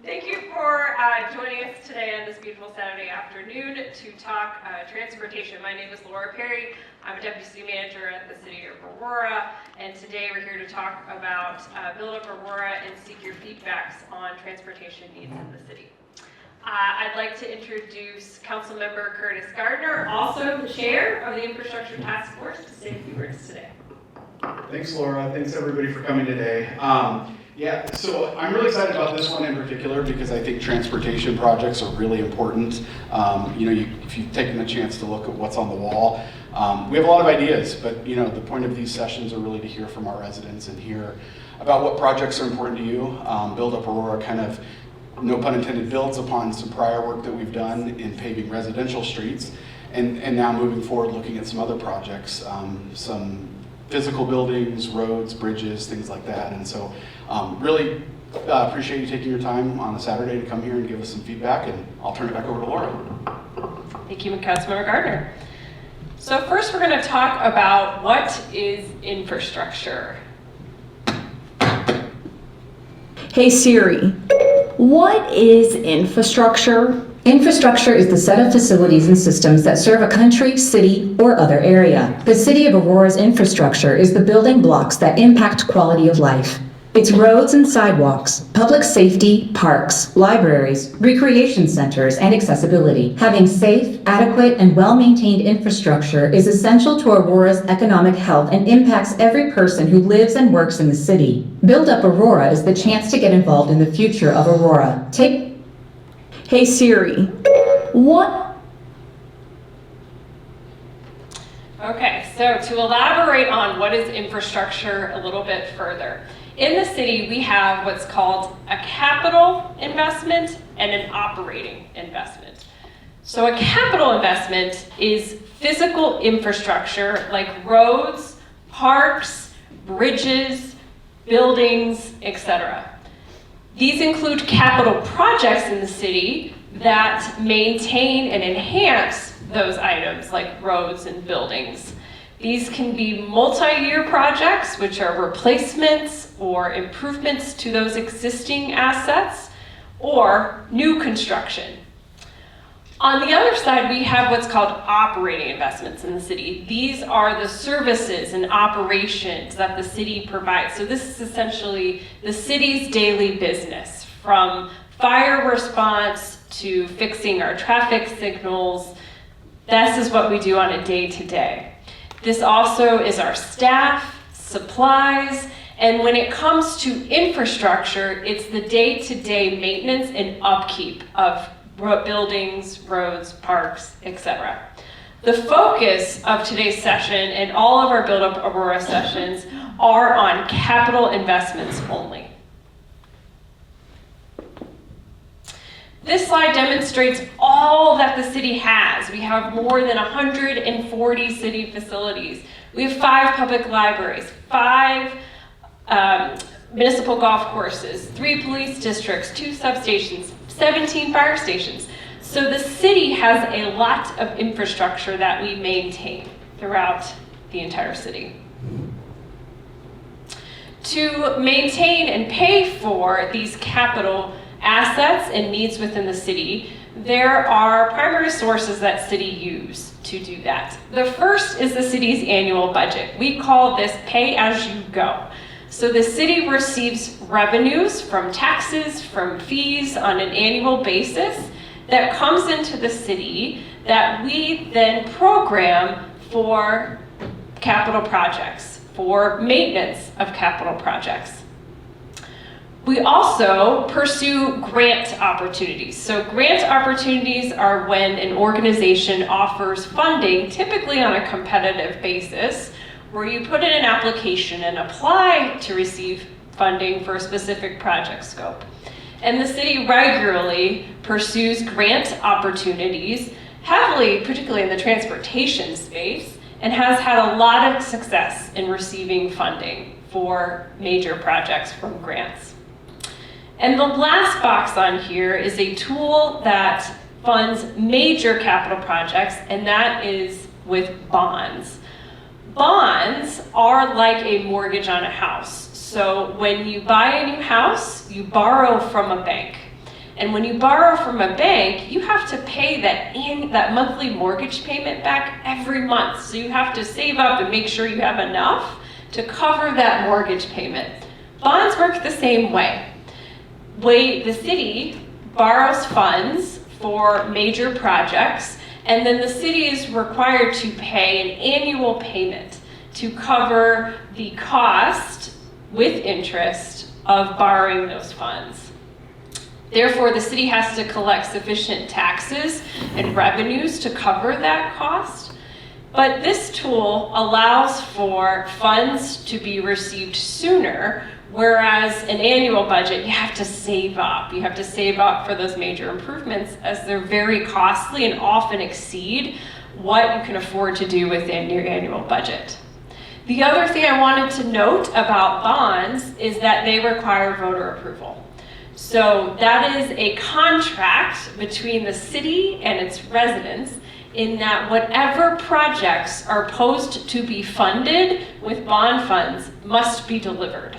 Thank you for joining us today on this beautiful Saturday afternoon to talk transportation. My name is Laura Perry. I'm a Deputy City Manager at the City of Aurora, and today we're here to talk about Build Up Aurora and seek your feedbacks on transportation needs in the city. I'd like to introduce Councilmember Curtis Gardner, also the Chair of the Infrastructure Task Force, to say a few words today. Thanks, Laura. Thanks, everybody, for coming today. So I'm really excited about this one in particular because I think transportation projects are really important. If you've taken the chance to look at what's on the wall, we have a lot of ideas, but the point of these sessions are really to hear from our residents and hear about what projects are important to you. Build Up Aurora kind of, no pun intended, builds upon some prior work that we've done in paving residential streets, and now moving forward looking at some other projects, some physical buildings, roads, bridges, things like that. And so really appreciate you taking your time on a Saturday to come here and give us some feedback, and I'll turn it back over to Laura. Thank you, Councilmember Gardner. So first we're going to talk about what is infrastructure. Hey Siri, what is infrastructure? Infrastructure is the set of facilities and systems that serve a country, city, or other area. The City of Aurora's infrastructure is the building blocks that impact quality of life. It's roads and sidewalks, public safety, parks, libraries, recreation centers, and accessibility. Having safe, adequate, and well-maintained infrastructure is essential to Aurora's economic health and impacts every person who lives and works in the city. Build Up Aurora is the chance to get involved in the future of Aurora. Hey Siri, what? Okay, so to elaborate on what is infrastructure a little bit further. In the city, we have what's called a capital investment and an operating investment. So a capital investment is physical infrastructure like roads, parks, bridges, buildings, etc. These include capital projects in the city that maintain and enhance those items like roads and buildings. These can be multi-year projects, which are replacements or improvements to those existing assets, or new construction. On the other side, we have what's called operating investments in the city. These are the services and operations that the city provides. So this is essentially the city's daily business, from fire response to fixing our traffic signals. This is what we do on a day-to-day. This also is our staff, supplies, and when it comes to infrastructure, it's the day-to-day maintenance and upkeep of buildings, roads, parks, etc. The focus of today's session and all of our Build Up Aurora sessions are on capital investments only. This slide demonstrates all that the city has. We have more than 140 city facilities. We have 5 public libraries, 5 municipal golf courses, 3 police districts, 2 substations, 17 fire stations. So the city has a lot of infrastructure that we maintain throughout the entire city. To maintain and pay for these capital assets and needs within the city, there are primary sources that city use to do that. The first is the city's annual budget. We call this pay as you go. So the city receives revenues from taxes, from fees on an annual basis that comes into the city that we then program for capital projects, for maintenance of capital projects. We also pursue grant opportunities. So grant opportunities are when an organization offers funding, typically on a competitive basis, where you put in an application and apply to receive funding for a specific project scope. And the city regularly pursues grant opportunities heavily, particularly in the transportation space, and has had a lot of success in receiving funding for major projects from grants. And the last box on here is a tool that funds major capital projects, and that is with bonds. Bonds are like a mortgage on a house. So when you buy a new house, you borrow from a bank. And when you borrow from a bank, you have to pay that monthly mortgage payment back every month. So you have to save up and make sure you have enough to cover that mortgage payment. Bonds work the same way. The city borrows funds for major projects, and then the city is required to pay an annual payment to cover the cost with interest of borrowing those funds. Therefore, the city has to collect sufficient taxes and revenues to cover that cost. But this tool allows for funds to be received sooner, whereas an annual budget, you have to save up. You have to save up for those major improvements, as they're very costly and often exceed what you can afford to do within your annual budget. The other thing I wanted to note about bonds is that they require voter approval. So that is a contract between the city and its residents, in that whatever projects are posed to be funded with bond funds must be delivered.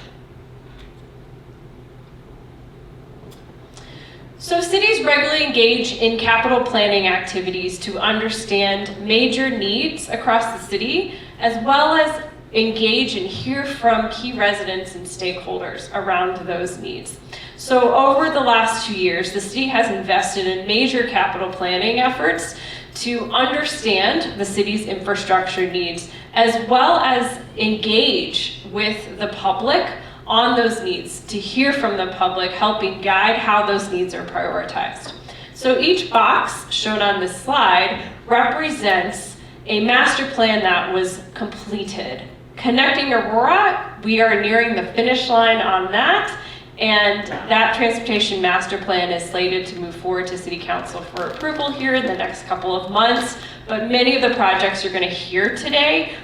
So cities regularly engage in capital planning activities to understand major needs across the city, as well as engage and hear from key residents and stakeholders around those needs. So over the last 2 years, the city has invested in major capital planning efforts to understand the city's infrastructure needs, as well as engage with the public on those needs, to hear from the public, helping guide how those needs are prioritized. So each box shown on this slide represents a master plan that was completed. Connecting Aurora, we are nearing the finish line on that. And that transportation master plan is slated to move forward to City Council for approval here in the next couple of months. But many of the projects you're going to hear today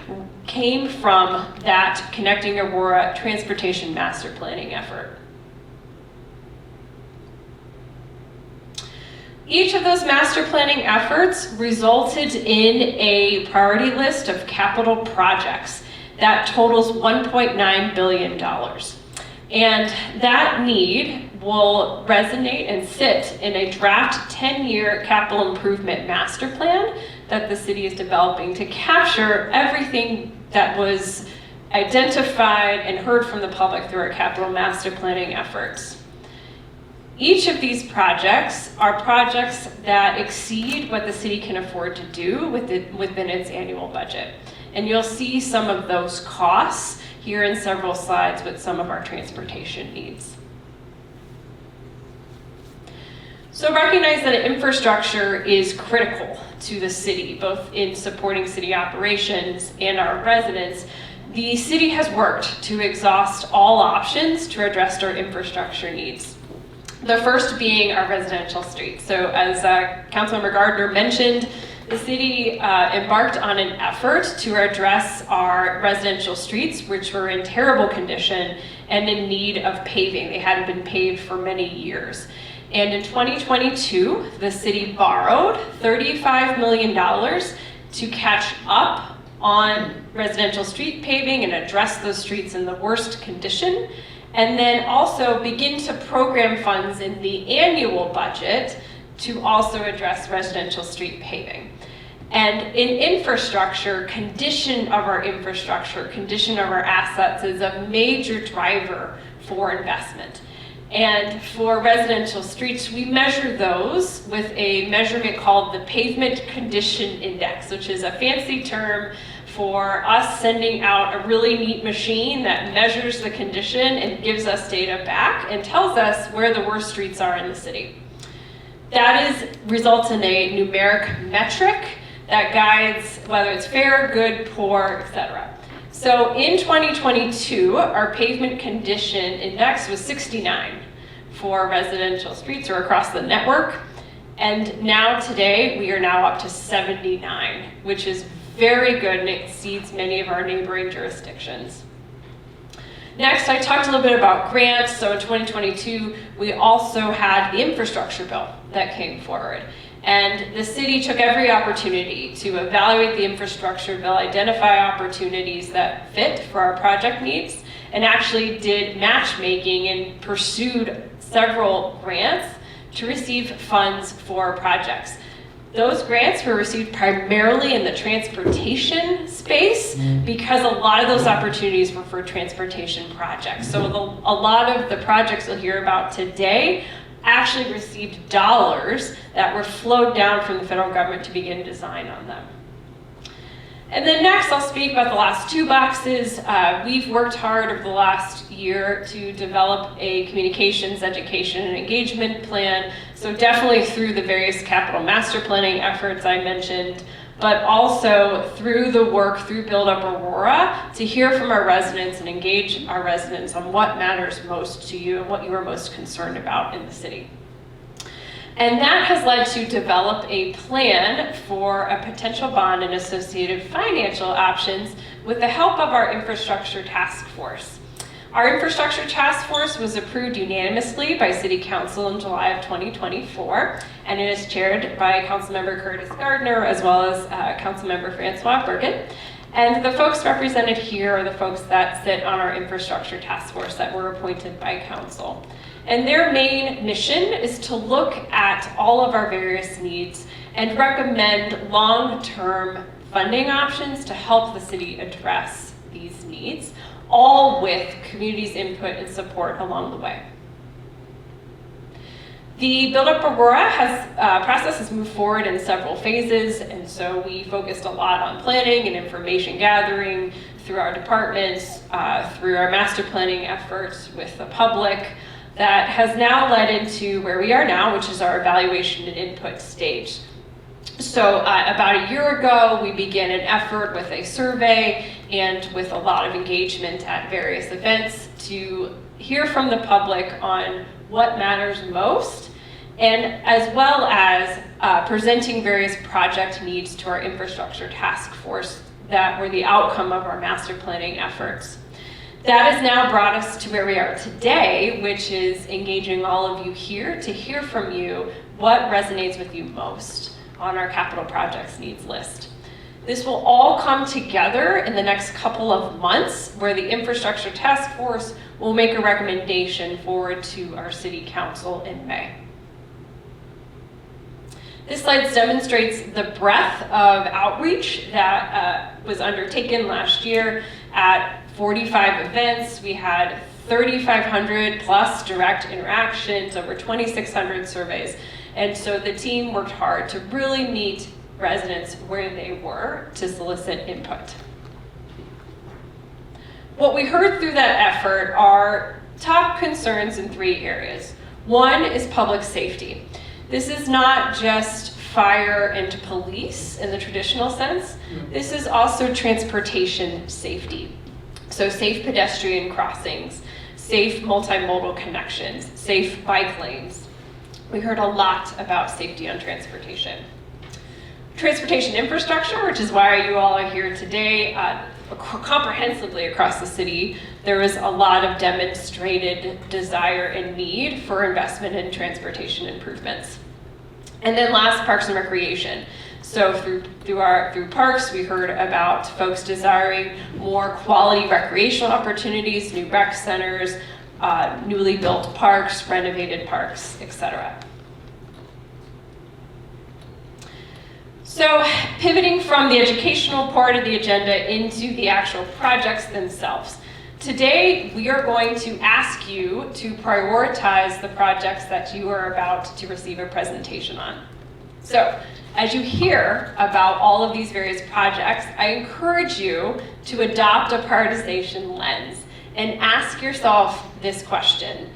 came from that Connecting Aurora transportation master planning effort. Each of those master planning efforts resulted in a priority list of capital projects that totals $1.9 billion. And that need will resonate and sit in a draft 10-year capital improvement master plan that the city is developing to capture everything that was identified and heard from the public through our capital master planning efforts. Each of these projects are projects that exceed what the city can afford to do within its annual budget. And you'll see some of those costs here in several slides with some of our transportation needs. So recognize that infrastructure is critical to the city, both in supporting city operations and our residents. The city has worked to exhaust all options to address our infrastructure needs. The first being our residential streets. So as Councilmember Gardner mentioned, the city embarked on an effort to address our residential streets, which were in terrible condition and in need of paving. They hadn't been paved for many years. And in 2022, the city borrowed $35 million to catch up on residential street paving and address those streets in the worst condition, and then also begin to program funds in the annual budget to also address residential street paving. And in infrastructure, condition of our assets is a major driver for investment. And for residential streets, we measure those with a measurement called the Pavement Condition Index, which is a fancy term for us sending out a really neat machine that measures the condition and gives us data back and tells us where the worst streets are in the city. That results in a numeric metric that guides whether it's fair, good, poor, etc. So in 2022, our pavement condition index was 69 for residential streets or across the network. And now today, we are now up to 79, which is very good and exceeds many of our neighboring jurisdictions. Next, I talked a little bit about grants. So in 2022, we also had the infrastructure bill that came forward. And the city took every opportunity to evaluate the infrastructure bill, identify opportunities that fit for our project needs, and actually did matchmaking and pursued several grants to receive funds for projects. Those grants were received primarily in the transportation space because a lot of those opportunities were for transportation projects. So a lot of the projects you'll hear about today actually received dollars that were flowed down from the federal government to begin design on them. And then next, I'll speak about the last two boxes. We've worked hard over the last year to develop a communications, education, and engagement plan. So definitely through the various capital master planning efforts I mentioned, but also through the work through Build Up Aurora to hear from our residents and engage our residents on what matters most to you and what you are most concerned about in the city. And that has led to develop a plan for a potential bond and associated financial options with the help of our infrastructure task force. Our infrastructure task force was approved unanimously by City Council in July of 2024, and it is chaired by Councilmember Curtis Gardner as well as Councilmember Francois Burgett. And the folks represented here are the folks that sit on our infrastructure task force that were appointed by Council. And their main mission is to look at all of our various needs and recommend long-term funding options to help the city address these needs, all with community's input and support along the way. The Build Up Aurora process has moved forward in several phases, and so we focused a lot on planning and information gathering through our departments, through our master planning efforts with the public. That has now led into where we are now, which is our evaluation and input stage. So about a year ago, we began an effort with a survey and with a lot of engagement at various events to hear from the public on what matters most, and as well as presenting various project needs to our infrastructure task force that were the outcome of our master planning efforts. That has now brought us to where we are today, which is engaging all of you here to hear from you what resonates with you most on our capital projects needs list. This will all come together in the next couple of months where the infrastructure task force will make a recommendation forward to our city council in May. This slide demonstrates the breadth of outreach that was undertaken last year at 45 events. We had 3,500 plus direct interactions, over 2,600 surveys. And so the team worked hard to really meet residents where they were to solicit input. What we heard through that effort are top concerns in 3 areas. One is public safety. This is not just fire and police in the traditional sense. This is also transportation safety. So safe pedestrian crossings, safe multimodal connections, safe bike lanes. We heard a lot about safety on transportation. Transportation infrastructure, which is why you all are here today, comprehensively across the city, there was a lot of demonstrated desire and need for investment in transportation improvements. And then last, parks and recreation. So through parks, we heard about folks desiring more quality recreational opportunities, new rec centers, newly built parks, renovated parks, etc. So pivoting from the educational part of the agenda into the actual projects themselves. Today, we are going to ask you to prioritize the projects that you are about to receive a presentation on. So, as you hear about all of these various projects, I encourage you to adopt a prioritization lens and ask yourself this question.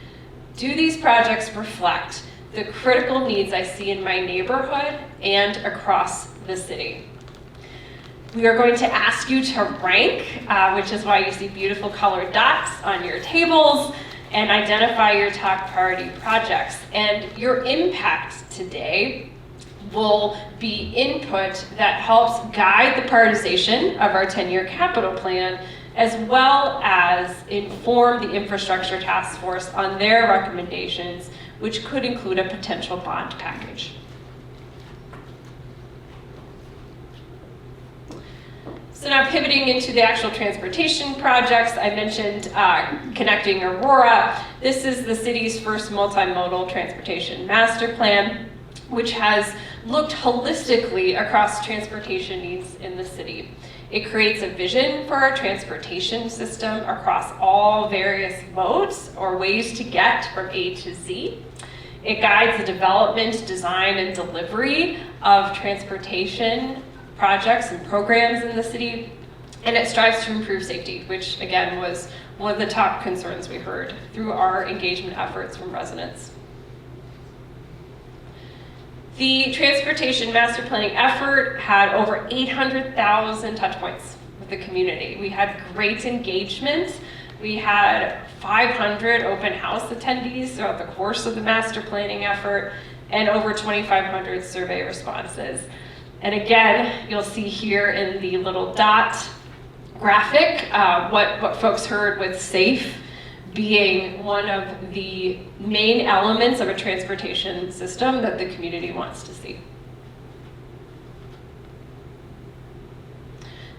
Do these projects reflect the critical needs I see in my neighborhood and across the city? We are going to ask you to rank, which is why you see beautiful colored dots on your tables, and identify your top priority projects. And your impact today will be input that helps guide the prioritization of our 10-year capital plan, as well as inform the infrastructure task force on their recommendations, which could include a potential bond package. So now pivoting into the actual transportation projects, I mentioned Connecting Aurora. This is the city's first multimodal transportation master plan, which has looked holistically across transportation needs in the city. It creates a vision for our transportation system across all various modes or ways to get from A to Z. It guides the development, design, and delivery of transportation projects and programs in the city, and it strives to improve safety, which again was one of the top concerns we heard through our engagement efforts from residents. The transportation master planning effort had over 800,000 touch points with the community. We had great engagement. We had 500 open house attendees throughout the course of the master planning effort and over 2,500 survey responses. And again, you'll see here in the little dot graphic what folks heard with SAFE being one of the main elements of a transportation system that the community wants to see.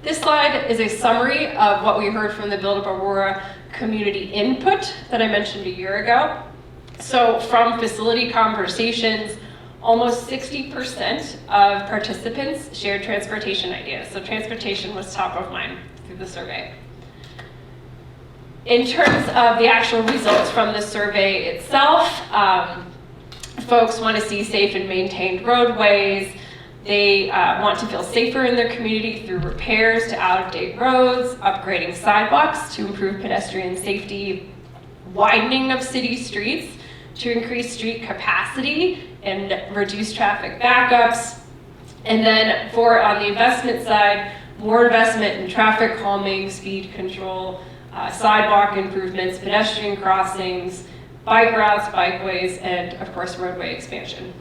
This slide is a summary of what we heard from the Build Up Aurora community input that I mentioned a year ago. So from facility conversations, almost 60% of participants shared transportation ideas. So transportation was top of mind through the survey. In terms of the actual results from the survey itself, folks want to see safe and maintained roadways. They want to feel safer in their community through repairs to out-of-date roads, upgrading sidewalks to improve pedestrian safety, widening of city streets to increase street capacity and reduce traffic backups. And then on the investment side, more investment in traffic calming, speed control, sidewalk improvements, pedestrian crossings, bike routes, bikeways, and of course roadway expansion.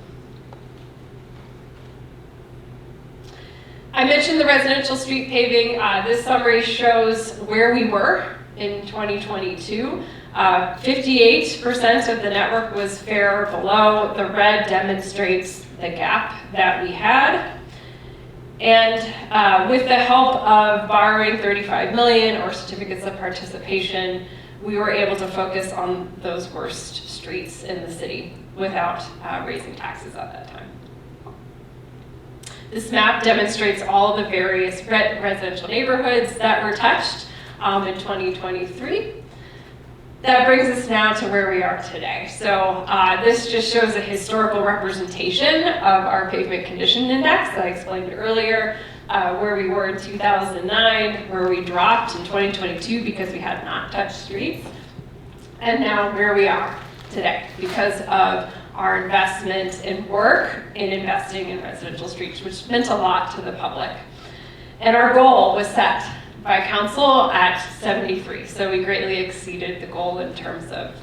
I mentioned the residential street paving. This summary shows where we were in 2022. 58% of the network was fair or below. The red demonstrates the gap that we had. And with the help of borrowing $35 million or certificates of participation, we were able to focus on those worst streets in the city without raising taxes at that time. This map demonstrates all of the various residential neighborhoods that were touched in 2023. That brings us now to where we are today. So this just shows a historical representation of our pavement condition index that I explained earlier, where we were in 2009, where we dropped in 2022 because we had not touched streets, and now where we are today because of our investment in work in investing in residential streets, which meant a lot to the public. And our goal was set by council at 73. So we greatly exceeded the goal in terms of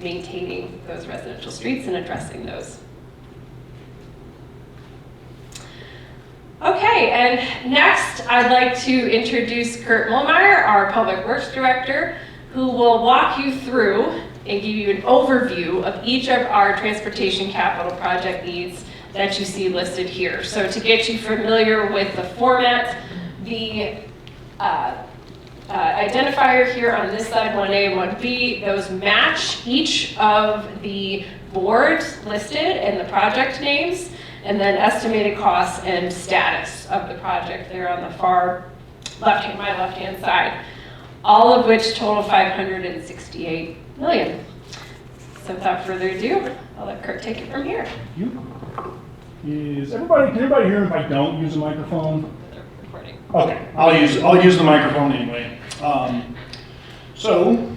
maintaining those residential streets and addressing those. Okay, and next I'd like to introduce Kurt Mollmeyer, our Public Works Director, who will walk you through and give you an overview of each of our transportation capital project needs that you see listed here. So to get you familiar with the format, the identifier here on this side, 1A and 1B, those match each of the boards listed and the project names, and then estimated costs and status of the project there on the far left-hand, my left-hand side, all of which total $568 million. So without further ado, I'll let Kurt take it from here. Can everybody hear if I don't use a microphone? Recording. Okay, I'll use the microphone anyway. So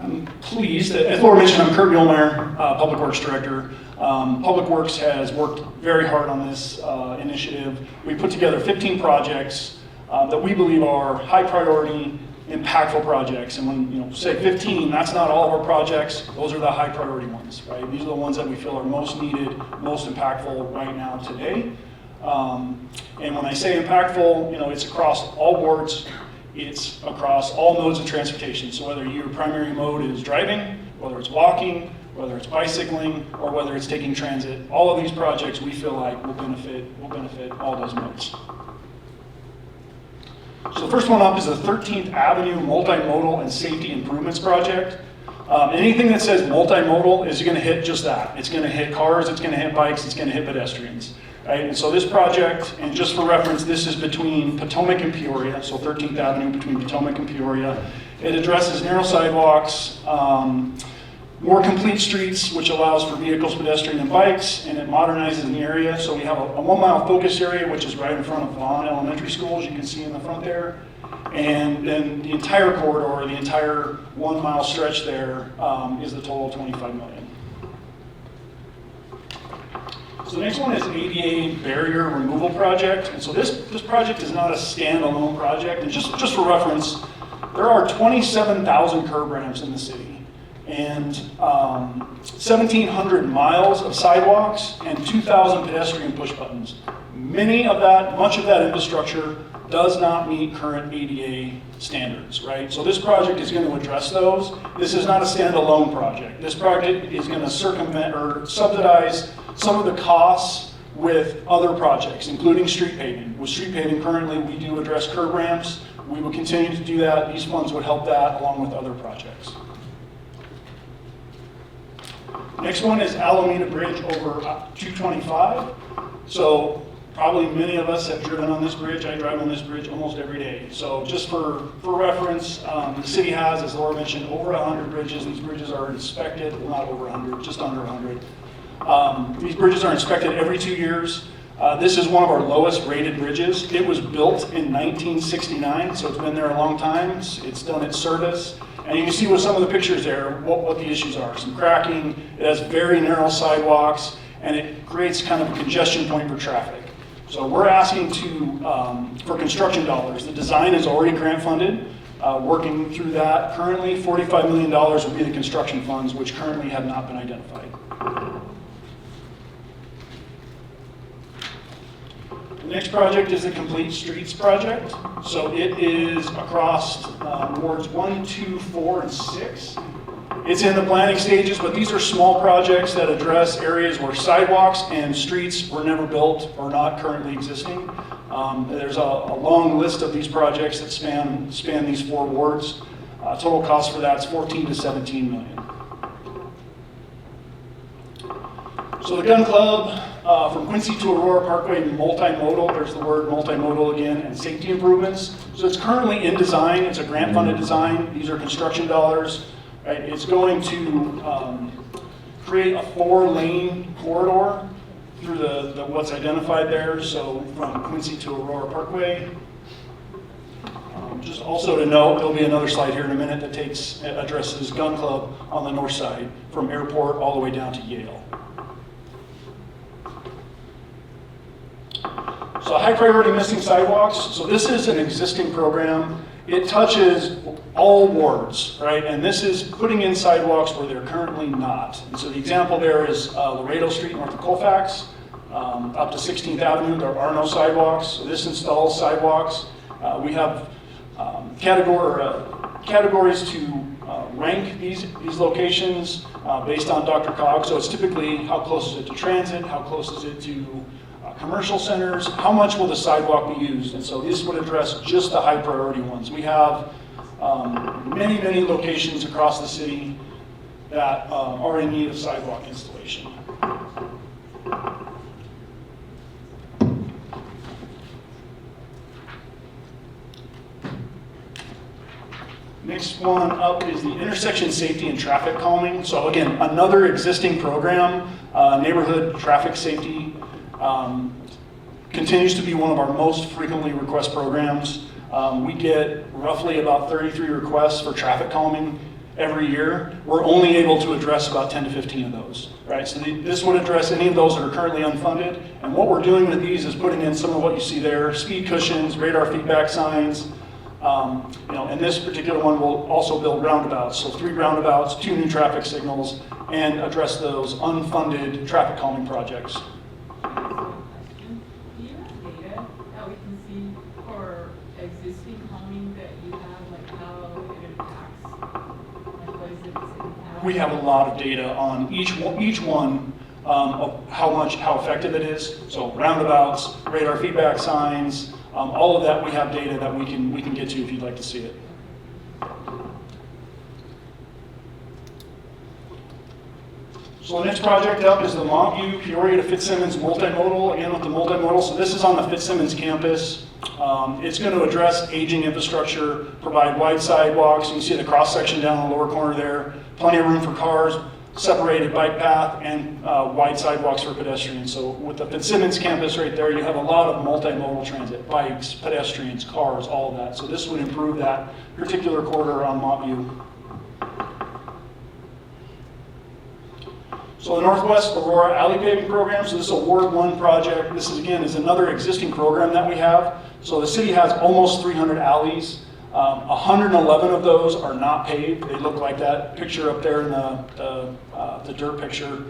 I'm pleased that, as Laura mentioned, I'm Kurt Muehlmeyer, Public Works Director. Public Works has worked very hard on this initiative. We put together 15 projects that we believe are high priority, impactful projects. And when say 15, that's not all of our projects. Those are the high priority ones, right? These are the ones that we feel are most needed, most impactful right now today. And when I say impactful, it's across all boards. It's across all modes of transportation. So whether your primary mode is driving, whether it's walking, whether it's bicycling, or whether it's taking transit, all of these projects we feel like will benefit all those modes. So the first one up is the 13th Avenue Multimodal and Safety Improvements Project. Anything that says multimodal is going to hit just that. It's going to hit cars, it's going to hit bikes, it's going to hit pedestrians. Right? And so this project, and just for reference, this is between Potomac and Peoria, so 13th Avenue between Potomac and Peoria. It addresses narrow sidewalks, more complete streets, which allows for vehicles, pedestrian, and bikes, and it modernizes the area. So we have a 1 mile focus area, which is right in front of Vaughn Elementary School, as you can see in the front there. And then the entire corridor, the entire 1 mile stretch there is the total 25 million. So the next one is ADA barrier removal project. And so this project is not a standalone project. And just for reference, there are 27,000 curb ramps in the city and 1,700 miles of sidewalks and 2,000 pedestrian push buttons. Much of that infrastructure does not meet current ADA standards, right? So this project is going to address those. This is not a standalone project. This project is going to circumvent or subsidize some of the costs with other projects, including street paving. With street paving currently, we do address curb ramps. We will continue to do that. These funds would help that along with other projects. Next one is Alameda Bridge over 225. So probably many of us have driven on this bridge. I drive on this bridge almost every day. So just for reference, the city has, as Laura mentioned, over 100 bridges. These bridges are inspected, well, not over 100, just under 100. These bridges are inspected every 2 years. This is one of our lowest rated bridges. It was built in 1969, so it's been there a long time. It's done its service. And you can see with some of the pictures there what the issues are. Some cracking, it has very narrow sidewalks, and it creates kind of a congestion point for traffic. So we're asking for construction dollars. The design is already grant funded. Working through that. Currently, $45 million will be the construction funds, which currently have not been identified. The next project is the Complete Streets project. So it is across wards 1, 2, 4, and 6. It's in the planning stages, but these are small projects that address areas where sidewalks and streets were never built or not currently existing. There's a long list of these projects that span these 4 wards. Total cost for that is 14 to 17 million. So the Gun Club, from Quincy to Aurora Parkway, multimodal, there's the word multimodal again, and safety improvements. So it's currently in design, it's a grant-funded design. These are construction dollars. Right? It's going to create a 4-lane corridor through the what's identified there, so from Quincy to Aurora Parkway. Just also to note, there'll be another slide here in a minute that addresses Gun Club on the north side, from Airport all the way down to Yale. So high priority missing sidewalks. So this is an existing program. It touches all wards, right? And this is putting in sidewalks where they're currently not. And so the example there is Laredo Street north of Colfax, up to 16th Avenue. There are no sidewalks. So this installs sidewalks. We have categories to rank these locations based on DRCOG. So it's typically how close is it to transit, how close is it to commercial centers, how much will the sidewalk be used? And so this would address just the high priority ones. We have many, many locations across the city that are in need of sidewalk installation. Next one up is the intersection safety and traffic calming. So again, another existing program, neighborhood traffic safety. Continues to be one of our most frequently requested programs. We get roughly about 33 requests for traffic calming every year. We're only able to address about 10 to 15 of those, right? So this would address any of those that are currently unfunded. And what we're doing with these is putting in some of what you see there, speed cushions, radar feedback signs. And this particular one will also build roundabouts. So 3 roundabouts, 2 new traffic signals, and address those unfunded traffic calming projects. We have a lot of data on each one of how effective it is. So roundabouts, radar feedback signs, All of that, we have data that we can get to if you'd like to see it. So the next project up is the Montview Peoria to Fitzsimmons multimodal, again with the multimodal. So this is on the Fitzsimmons campus. It's going to address aging infrastructure, provide wide sidewalks. You can see the cross section down in the lower corner there. Plenty of room for cars, separated bike path, and wide sidewalks for pedestrians. So with the Fitzsimmons campus right there, you have a lot of multimodal transit, bikes, pedestrians, cars, all of that. So this would improve that particular corridor on Montview. So the Northwest Aurora Alley Paving Program, so this is a Ward 1 project. This is, again, is another existing program that we have. So the city has almost 300 alleys. 111 of those are not paved. They look like that picture up there in the dirt picture.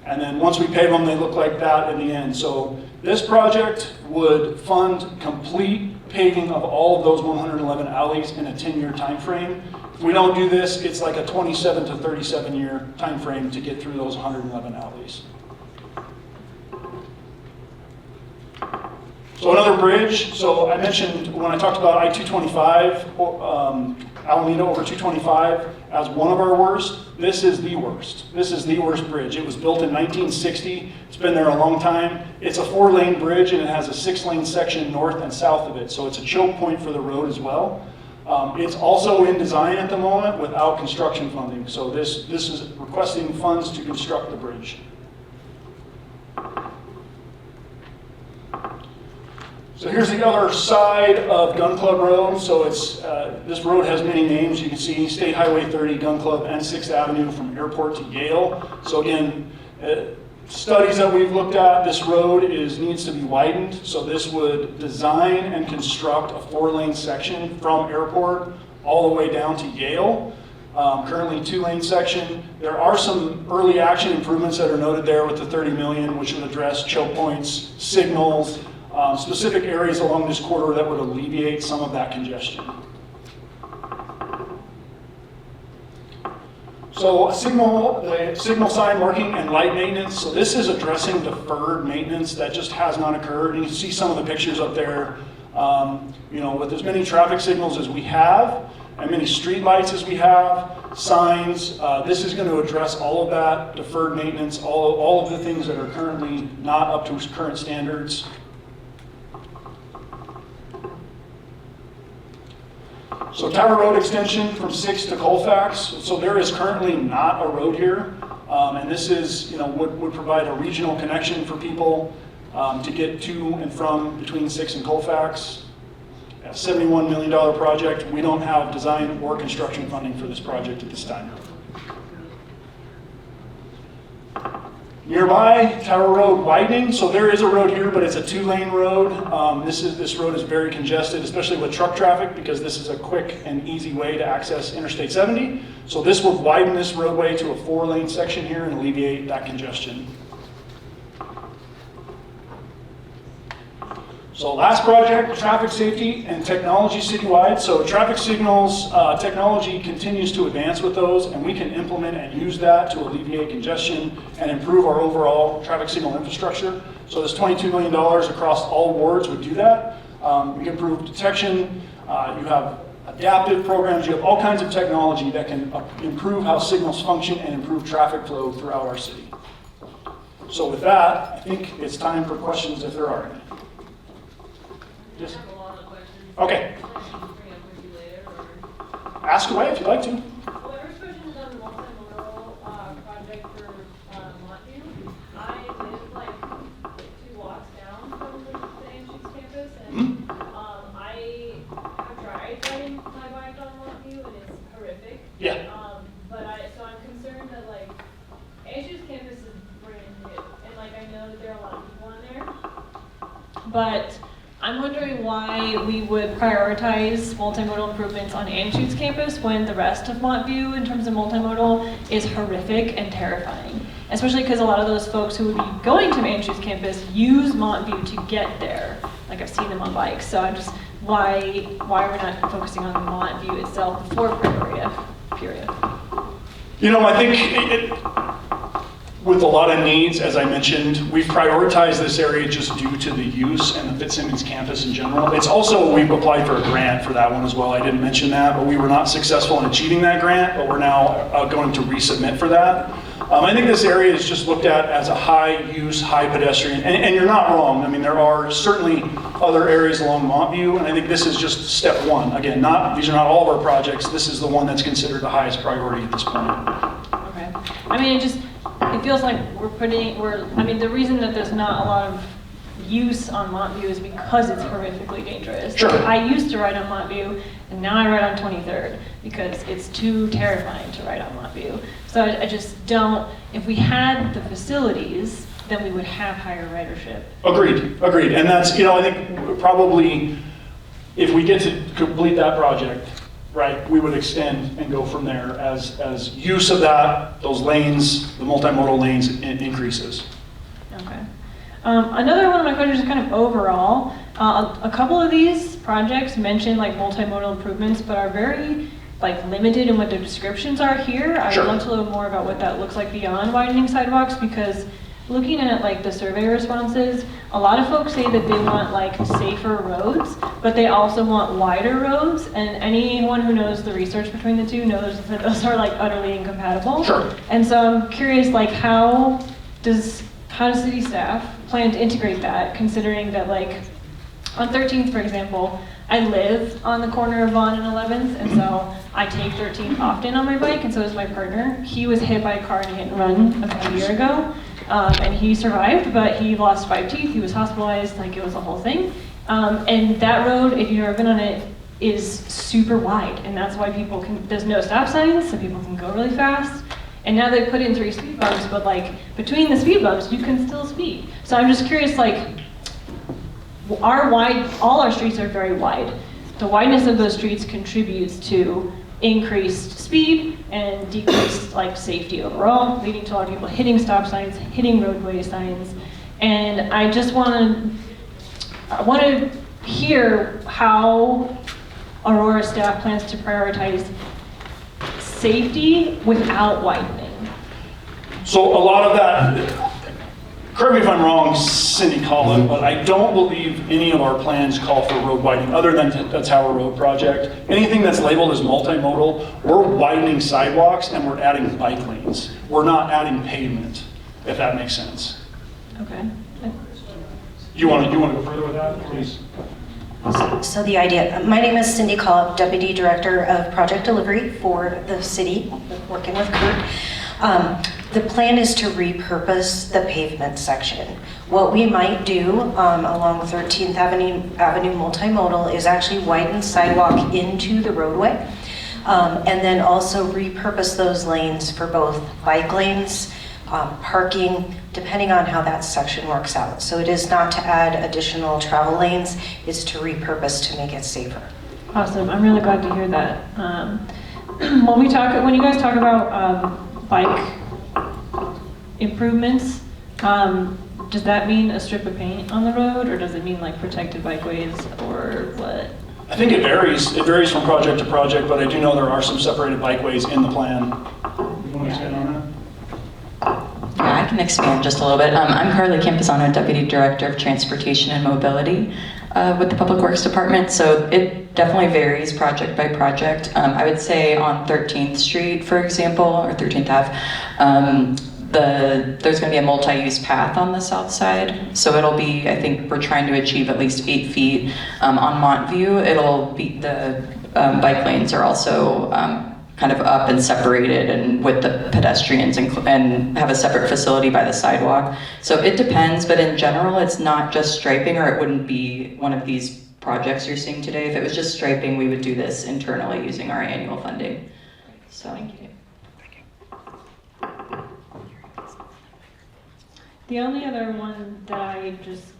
And then once we pave them, they look like that in the end. So this project would fund complete paving of all of those 111 alleys in a 10-year time frame. If we don't do this, it's like a 27 to 37 year time frame to get through those 111 alleys. So another bridge. So I mentioned when I talked about I-225, Alameda over 225 as one of our worst. This is the worst. This is the worst bridge. It was built in 1960. It's been there a long time. It's a 4-lane bridge and it has a 6-lane section north and south of it. So it's a choke point for the road as well. It's also in design at the moment without construction funding. So this is requesting funds to construct the bridge. So here's the other side of Gun Club Road. So it's this road has many names. You can see State Highway 30, Gun Club, and 6th Avenue from Airport to Yale. So again, studies that we've looked at, this road needs to be widened. So this would design and construct a 4-lane section from Airport all the way down to Yale. Currently 2-lane section. There are some early action improvements that are noted there with the 30 million, which would address choke points, signals, specific areas along this corridor that would alleviate some of that congestion. So the signal sign marking and light maintenance. So this is addressing deferred maintenance that just has not occurred. And you can see some of the pictures up there. With as many traffic signals as we have, and many street lights as we have, signs, this is going to address all of that, deferred maintenance, all of the things that are currently not up to current standards. So Tower Road extension from 6th to Colfax. So there is currently not a road here. And this is, would provide a regional connection for people to get to and from between 6th and Colfax. A $71 million project. We don't have design or construction funding for this project at this time. Nearby, Tower Road widening. So there is a road here, but it's a 2-lane road. This road is very congested, especially with truck traffic, because this is a quick and easy way to access Interstate 70. So this would widen this roadway to a 4-lane section here and alleviate that congestion. So last project, traffic safety and technology citywide. So traffic signals, technology continues to advance with those, and we can implement and use that to alleviate congestion and improve our overall traffic signal infrastructure. So this $22 million across all wards would do that. We can improve detection. You have adaptive programs. You have all kinds of technology that can improve how signals function and improve traffic flow throughout our city. So with that, I think it's time for questions if there are any. Yes. I have a lot of questions. Okay. I can bring up with you later, or... Ask away if you'd like to. Well, my first question is on the multimodal project for Montview. I live like 2 blocks down from the Anschutz campus, and I have tried riding my bike on Montview, and it's horrific. Yeah. So I'm concerned that like Anschutz campus is brand new, and like I know that there are a lot of people in there, but I'm wondering why we would prioritize multimodal improvements on Anschutz campus when the rest of Montview in terms of multimodal is horrific and terrifying. Especially because a lot of those folks who would be going to Anschutz campus use Montview to get there. Like I've seen them on bikes. So I'm just, why we're not focusing on Montview itself before Peoria, period. I think with a lot of needs, as I mentioned, we've prioritized this area just due to the use and the Fitzsimmons campus in general. It's also, we've applied for a grant for that one as well. I didn't mention that, but we were not successful in achieving that grant, but we're now going to resubmit for that. I think this area is just looked at as a high-use, high-pedestrian, and you're not wrong. I mean, there are certainly other areas along Montview, and I think this is just step one. Again, these are not all of our projects. This is the one that's considered the highest priority at this point. Okay. I mean, it feels like I mean, the reason that there's not a lot of use on Montview is because it's horrifically dangerous. Sure. I used to ride on Montview, and now I ride on 23rd because it's too terrifying to ride on Montview. So I just don't, if we had the facilities, then we would have higher ridership. Agreed. And that's, I think probably if we get to complete that project, right, we would extend and go from there as use of those lanes, the multimodal lanes increases. Okay. Another one of my questions is kind of overall. A couple of these projects mention like multimodal improvements, but are very limited in what their descriptions are here. I Sure. would love to know more about what that looks like beyond widening sidewalks, because looking at the survey responses, a lot of folks say that they want safer roads, but they also want wider roads, and anyone who knows the research between the two knows that those are utterly incompatible. Sure. And so I'm curious, how does city staff plan to integrate that, considering that on 13th, for example, I live on the corner of Vaughn and 11th, and so I take 13th often on my bike, and so does my partner. He was hit by a car in a hit and run about a year ago, and he survived, but he lost 5 teeth, he was hospitalized, it was a whole thing. And that road, if you've ever been on it, is super wide, and that's why there's no stop signs, so people can go really fast. And now they put in 3 speed bumps, but between the speed bumps, you can still speed. So I'm just curious, all our streets are very wide. The wideness of those streets contributes to increased speed and decreased safety overall, leading to a lot of people hitting stop signs, hitting roadway signs. And I just want to hear how Aurora staff plans to prioritize safety without widening. So a lot of that, correct me if I'm wrong, Cindy Collin, but I don't believe any of our plans call for road widening other than the Tower Road project. Anything that's labeled as multimodal, we're widening sidewalks and we're adding bike lanes. We're not adding pavement, if that makes sense. Okay. You want to go further with that, please? So the idea, my name is Cindy Collin, Deputy Director of Project Delivery for the city, working with Kurt. The plan is to repurpose the pavement section. What we might do along 13th Avenue Multimodal is actually widen sidewalk into the roadway, and then also repurpose those lanes for both bike lanes, parking, depending on how that section works out. So it is not to add additional travel lanes, it's to repurpose to make it safer. Awesome. I'm really glad to hear that. When you guys talk about bike improvements, does that mean a strip of paint on the road, or does it mean protected bikeways, or what? I think it varies. It varies from project to project, but I do know there are some separated bikeways in the plan. You want to expand on that? Yeah, I can expand just a little bit. I'm Carly Camposano, Deputy Director of Transportation and Mobility with the Public Works Department. So it definitely varies project by project. I would say on 13th Street, for example, or 13th Ave, there's going to be a multi-use path on the south side. So it'll be, I think we're trying to achieve at least 8 feet. On Montview, it'll be the bike lanes are also kind of up and separated and with the pedestrians and have a separate facility by the sidewalk. So it depends, but in general, it's not just striping, or it wouldn't be one of these projects you're seeing today. If it was just striping, we would do this internally using our annual funding. So. Thank you. The only other one that I just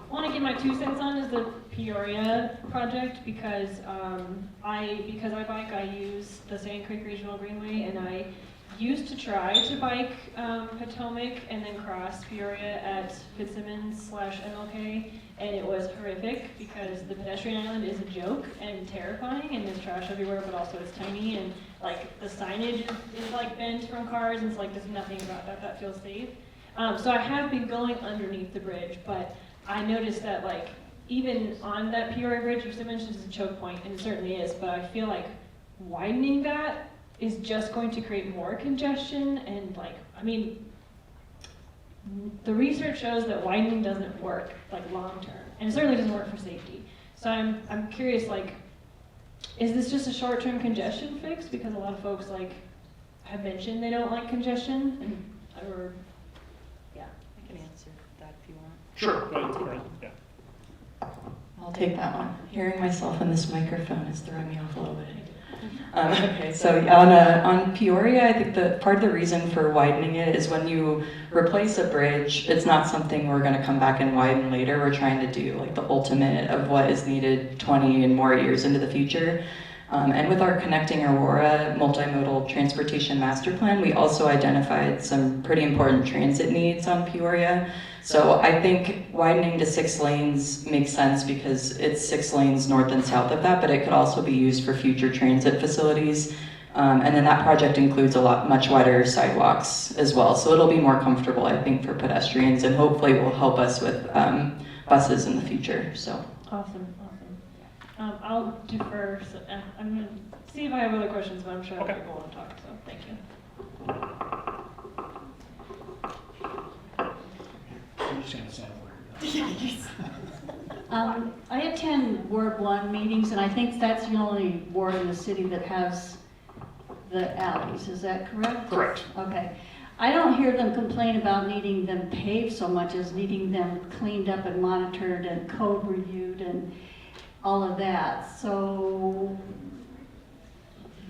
want to give my 2 cents on is the Peoria project, because I bike, I use the Sand Creek Regional Greenway, and I used to try to bike Potomac and then cross Peoria at Fitzsimmons/MLK, and it was horrific because the pedestrian island is a joke and terrifying, and there's trash everywhere, but also it's tiny, and like the signage is like bent from cars, and it's like there's nothing about that feels safe. So I have been going underneath the bridge, but I noticed that like even on that Peoria Bridge, which I mentioned is a choke point, and it certainly is, but I feel like widening that is just going to create more congestion, and like, I mean, the research shows that widening doesn't work like long term, and it certainly doesn't work for safety. So I'm curious, like, is this just a short-term congestion fix? Because a lot of folks like have mentioned they don't like congestion, and or yeah. I can answer that if you want. Sure. Go ahead. Yeah. I'll take that one. Hearing myself in this microphone is throwing me off a little bit. Okay, so on Peoria, I think the part of the reason for widening it is when you replace a bridge, it's not something we're going to come back and widen later. We're trying to do like the ultimate of what is needed 20 and more years into the future. And with our Connecting Aurora multimodal transportation master plan, we also identified some pretty important transit needs on Peoria. So I think widening to 6 lanes makes sense because it's 6 lanes north and south of that, but it could also be used for future transit facilities. And then that project includes much wider sidewalks as well. So it'll be more comfortable, I think, for pedestrians, and hopefully will help us with buses in the future. So Awesome. I'll defer. So, I'm going to see if I have other questions, but I'm sure other people want to talk, so thank you. I'm just going to stand over here. I attend Ward 1 meetings, and I think that's the only ward in the city that has the alleys. Is that correct? Correct. Okay. I don't hear them complain about needing them paved so much as needing them cleaned up and monitored and code reviewed and all of that. So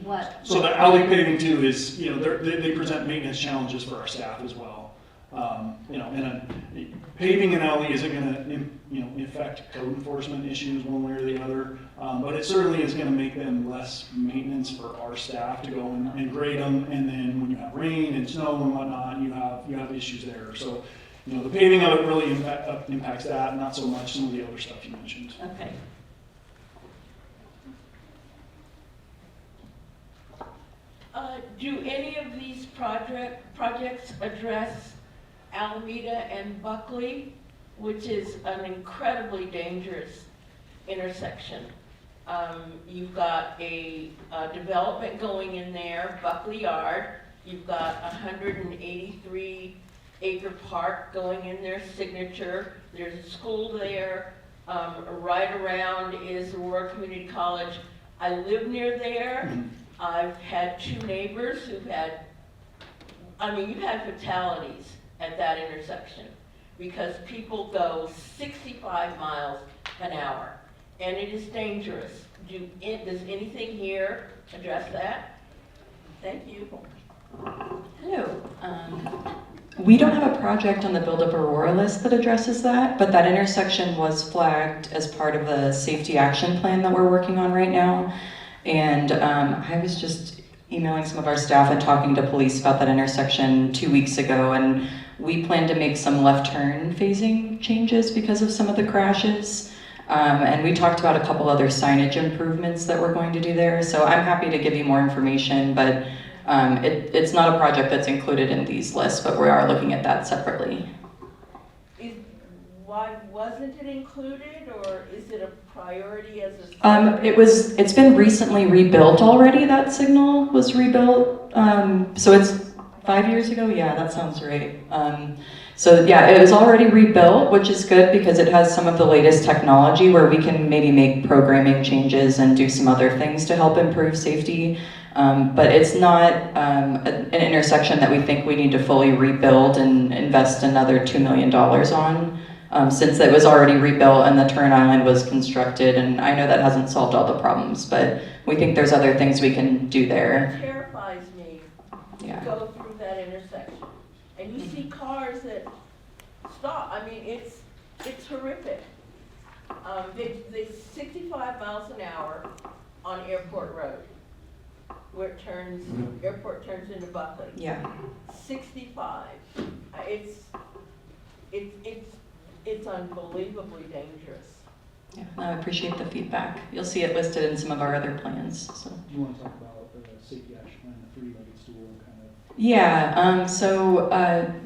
what? So the alley paving too is, they present maintenance challenges for our staff as well. And paving an alley isn't going to, affect code enforcement issues one way or the other, but it certainly is going to make them less maintenance for our staff to go and grade them. And then when you have rain and snow and whatnot, you have issues there. So, the paving of it really impacts that, not so much some of the other stuff you mentioned. Okay. Do any of these projects address Alameda and Buckley, which is an incredibly dangerous intersection? You've got a development going in there, Buckley Yard. You've got a 183-acre park going in there, Signature. There's a school there. Right around is Aurora Community College. I live near there. I've had 2 neighbors who've had, you've had fatalities at that intersection because people go 65 miles an hour, and it is dangerous. Does anything here address that? Thank you. hello. We don't have a project on the Build Up Aurora list that addresses that, but that intersection was flagged as part of the safety action plan that we're working on right now. And I was just emailing some of our staff and talking to police about that intersection 2 weeks ago, and we plan to make some left turn phasing changes because of some of the crashes. And we talked about a couple other signage improvements that we're going to do there. So I'm happy to give you more information, but it's not a project that's included in these lists, but we are looking at that separately. Why wasn't it included, or is it a priority as a? It's been recently rebuilt already. That signal was rebuilt. So it's 5 years ago. Yeah, that sounds right. So yeah, it was already rebuilt, which is good because it has some of the latest technology where we can maybe make programming changes and do some other things to help improve safety. But it's not an intersection that we think we need to fully rebuild and invest another $2 million on. Since it was already rebuilt and the turn island was constructed, and I know that hasn't solved all the problems, but we think there's other things we can do there. It terrifies me to go through that intersection, and you see cars that stop. It's horrific. They 65 miles an hour on Airport Road. where it turns, airport turns into Buckley. Yeah. 65. It's unbelievably dangerous. Yeah, no, I appreciate the feedback. You'll see it listed in some of our other plans, so. Do you want to talk about the safety action plan, the three-legged stool kind of? Yeah,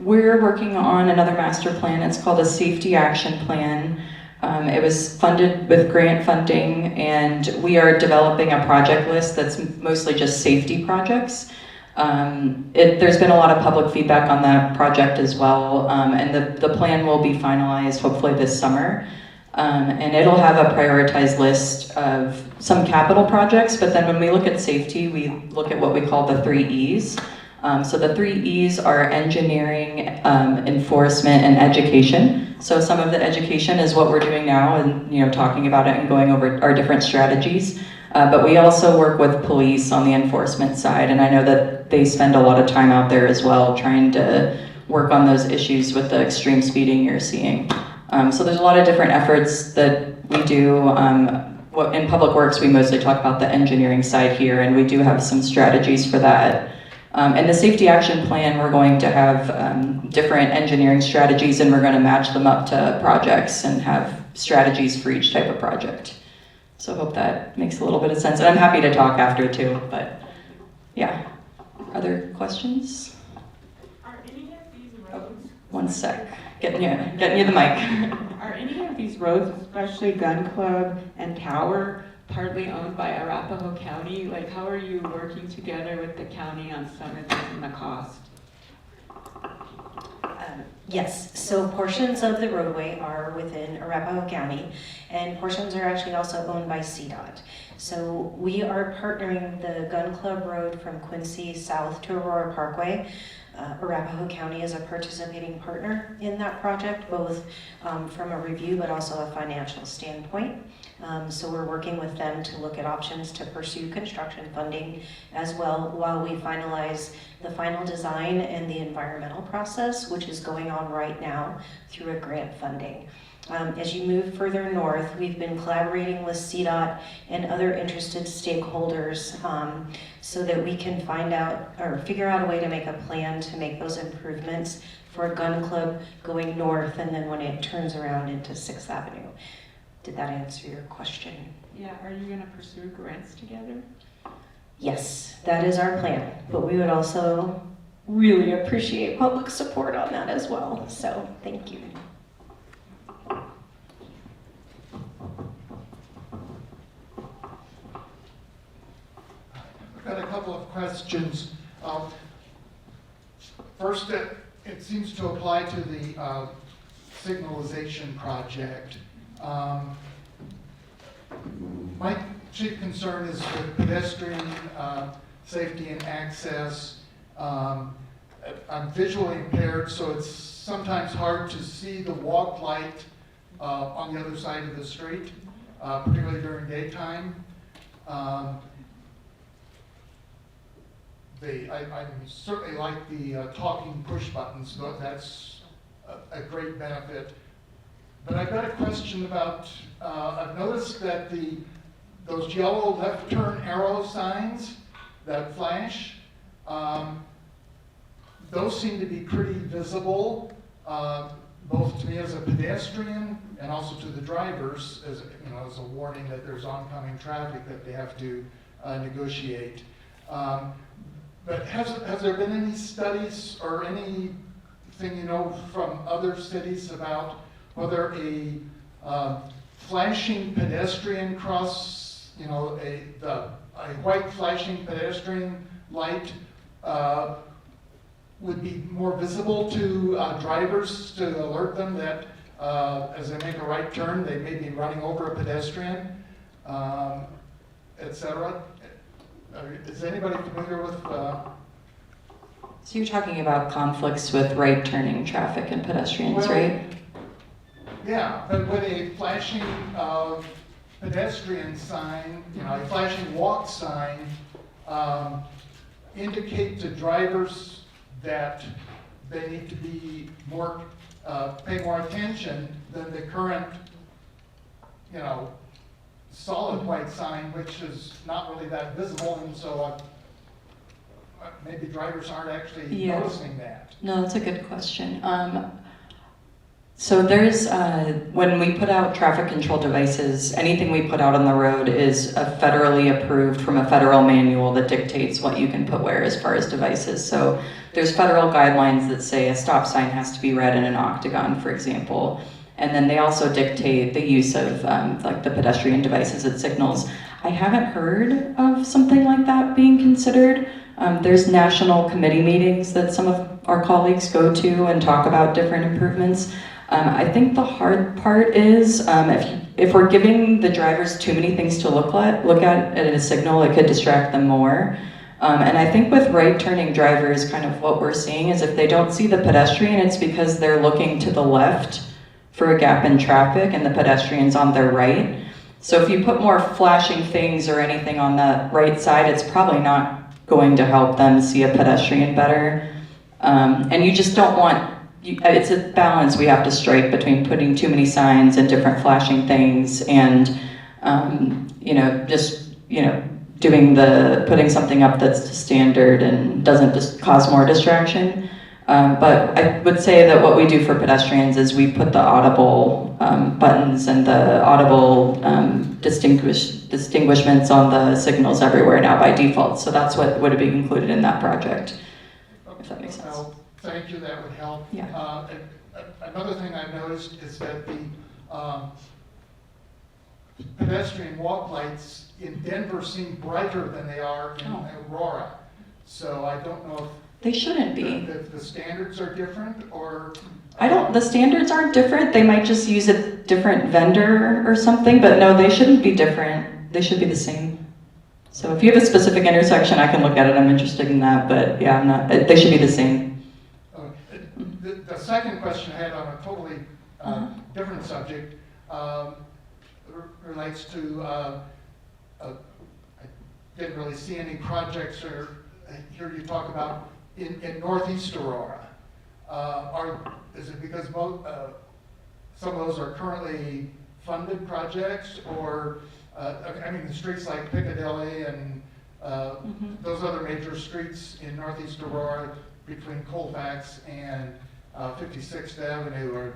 we're working on another master plan. It's called a safety action plan. It was funded with grant funding, and we are developing a project list that's mostly just safety projects. There's been a lot of public feedback on that project as well, and the plan will be finalized hopefully this summer. And it'll have a prioritized list of some capital projects, but then when we look at safety, we look at what we call the 3 E's. So the 3 E's are engineering, enforcement, and education. So some of the education is what we're doing now and talking about it and going over our different strategies. But we also work with police on the enforcement side, and I know that they spend a lot of time out there as well trying to work on those issues with the extreme speeding you're seeing. So there's a lot of different efforts that we do. In Public Works, we mostly talk about the engineering side here, and we do have some strategies for that. In the safety action plan, we're going to have different engineering strategies, and we're going to match them up to projects and have strategies for each type of project. So I hope that makes a little bit of sense. And I'm happy to talk after too, but yeah. Other questions? Are any of these roads? One sec. Getting you the mic. Are any of these roads, especially Gun Club and Tower, partly owned by Arapahoe County? Like, how are you working together with the county on some of these and the cost? Yes, so portions of the roadway are within Arapahoe County, and portions are actually also owned by CDOT. So we are partnering the Gun Club Road from Quincy south to Aurora Parkway. Arapahoe County is a participating partner in that project, both from a review but also a financial standpoint. So we're working with them to look at options to pursue construction funding as well while we finalize the final design and the environmental process, which is going on right now through a grant funding. As you move further north, we've been collaborating with CDOT and other interested stakeholders so that we can find out or figure out a way to make a plan to make those improvements for a gun club going north and then when it turns around into 6th Avenue. Did that answer your question? Yeah, are you going to pursue grants together? Yes, that is our plan, but we would also really appreciate public support on that as well. So thank you. I've got a couple of questions. First, it seems to apply to the signalization project. My chief concern is with pedestrian safety and access. I'm visually impaired, so it's sometimes hard to see the walk light on the other side of the street, particularly during daytime. I certainly like the talking push buttons, so that's a great benefit. But I've got a question about, I've noticed that those yellow left turn arrow signs that flash, those seem to be pretty visible, both to me as a pedestrian and also to the drivers as a warning that there's oncoming traffic that they have to negotiate. But has there been any studies or anything from other cities about whether a flashing pedestrian cross, a white flashing pedestrian light would be more visible to drivers to alert them that as they make a right turn, they may be running over a pedestrian, etc. Is anybody familiar with? So you're talking about conflicts with right turning traffic and pedestrians, right? Yeah, but with a flashing pedestrian sign, a flashing walk sign, indicate to drivers that they need to be pay more attention than the current, solid white sign, which is not really that visible, and so maybe drivers aren't actually Yeah. noticing that. No, that's a good question. So there's, when we put out traffic control devices, anything we put out on the road is federally approved from a federal manual that dictates what you can put where as far as devices. So there's federal guidelines that say a stop sign has to be read in an octagon, for example. And then they also dictate the use of like the pedestrian devices at signals. I haven't heard of something like that being considered. There's national committee meetings that some of our colleagues go to and talk about different improvements. I think the hard part is if we're giving the drivers too many things to look at a signal, it could distract them more. And I think with right-turning drivers, kind of what we're seeing is if they don't see the pedestrian, it's because they're looking to the left for a gap in traffic and the pedestrian's on their right. So if you put more flashing things or anything on the right side, it's probably not going to help them see a pedestrian better. And you just don't want, it's a balance we have to strike between putting too many signs and different flashing things and, putting something up that's standard and doesn't just cause more distraction. But I would say that what we do for pedestrians is we put the audible buttons and the audible distinguishments on the signals everywhere now by default. So that's what would be included in that project, if that makes sense. Well, thank you, that would help. Yeah. Another thing I've noticed is that the pedestrian walk lights in Denver seem brighter than they are in Aurora. So I don't know if they shouldn't be. If the standards are different or... the standards aren't different. They might just use a different vendor or something, but no, they shouldn't be different. They should be the same. So if you have a specific intersection, I can look at it. I'm interested in that, but yeah, they should be the same. The second question I had on a totally different subject relates to, I didn't really see any projects or hear you talk about in Northeast Aurora. Is it because some of those are currently funded projects, or the streets like Piccadilly and those other major streets in Northeast Aurora between Colfax and 56th Avenue, or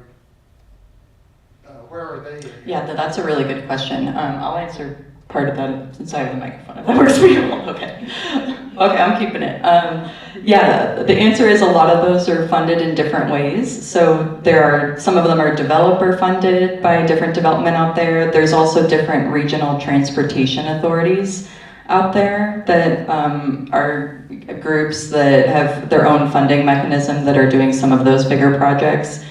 where are they? Yeah, that's a really good question. I'll answer part of that since I have the microphone, if that works for you. Okay. Okay, I'm keeping it. Yeah, the answer is a lot of those are funded in different ways. So some of them are developer funded by different development out there. There's also different regional transportation authorities out there that are groups that have their own funding mechanism that are doing some of those bigger projects.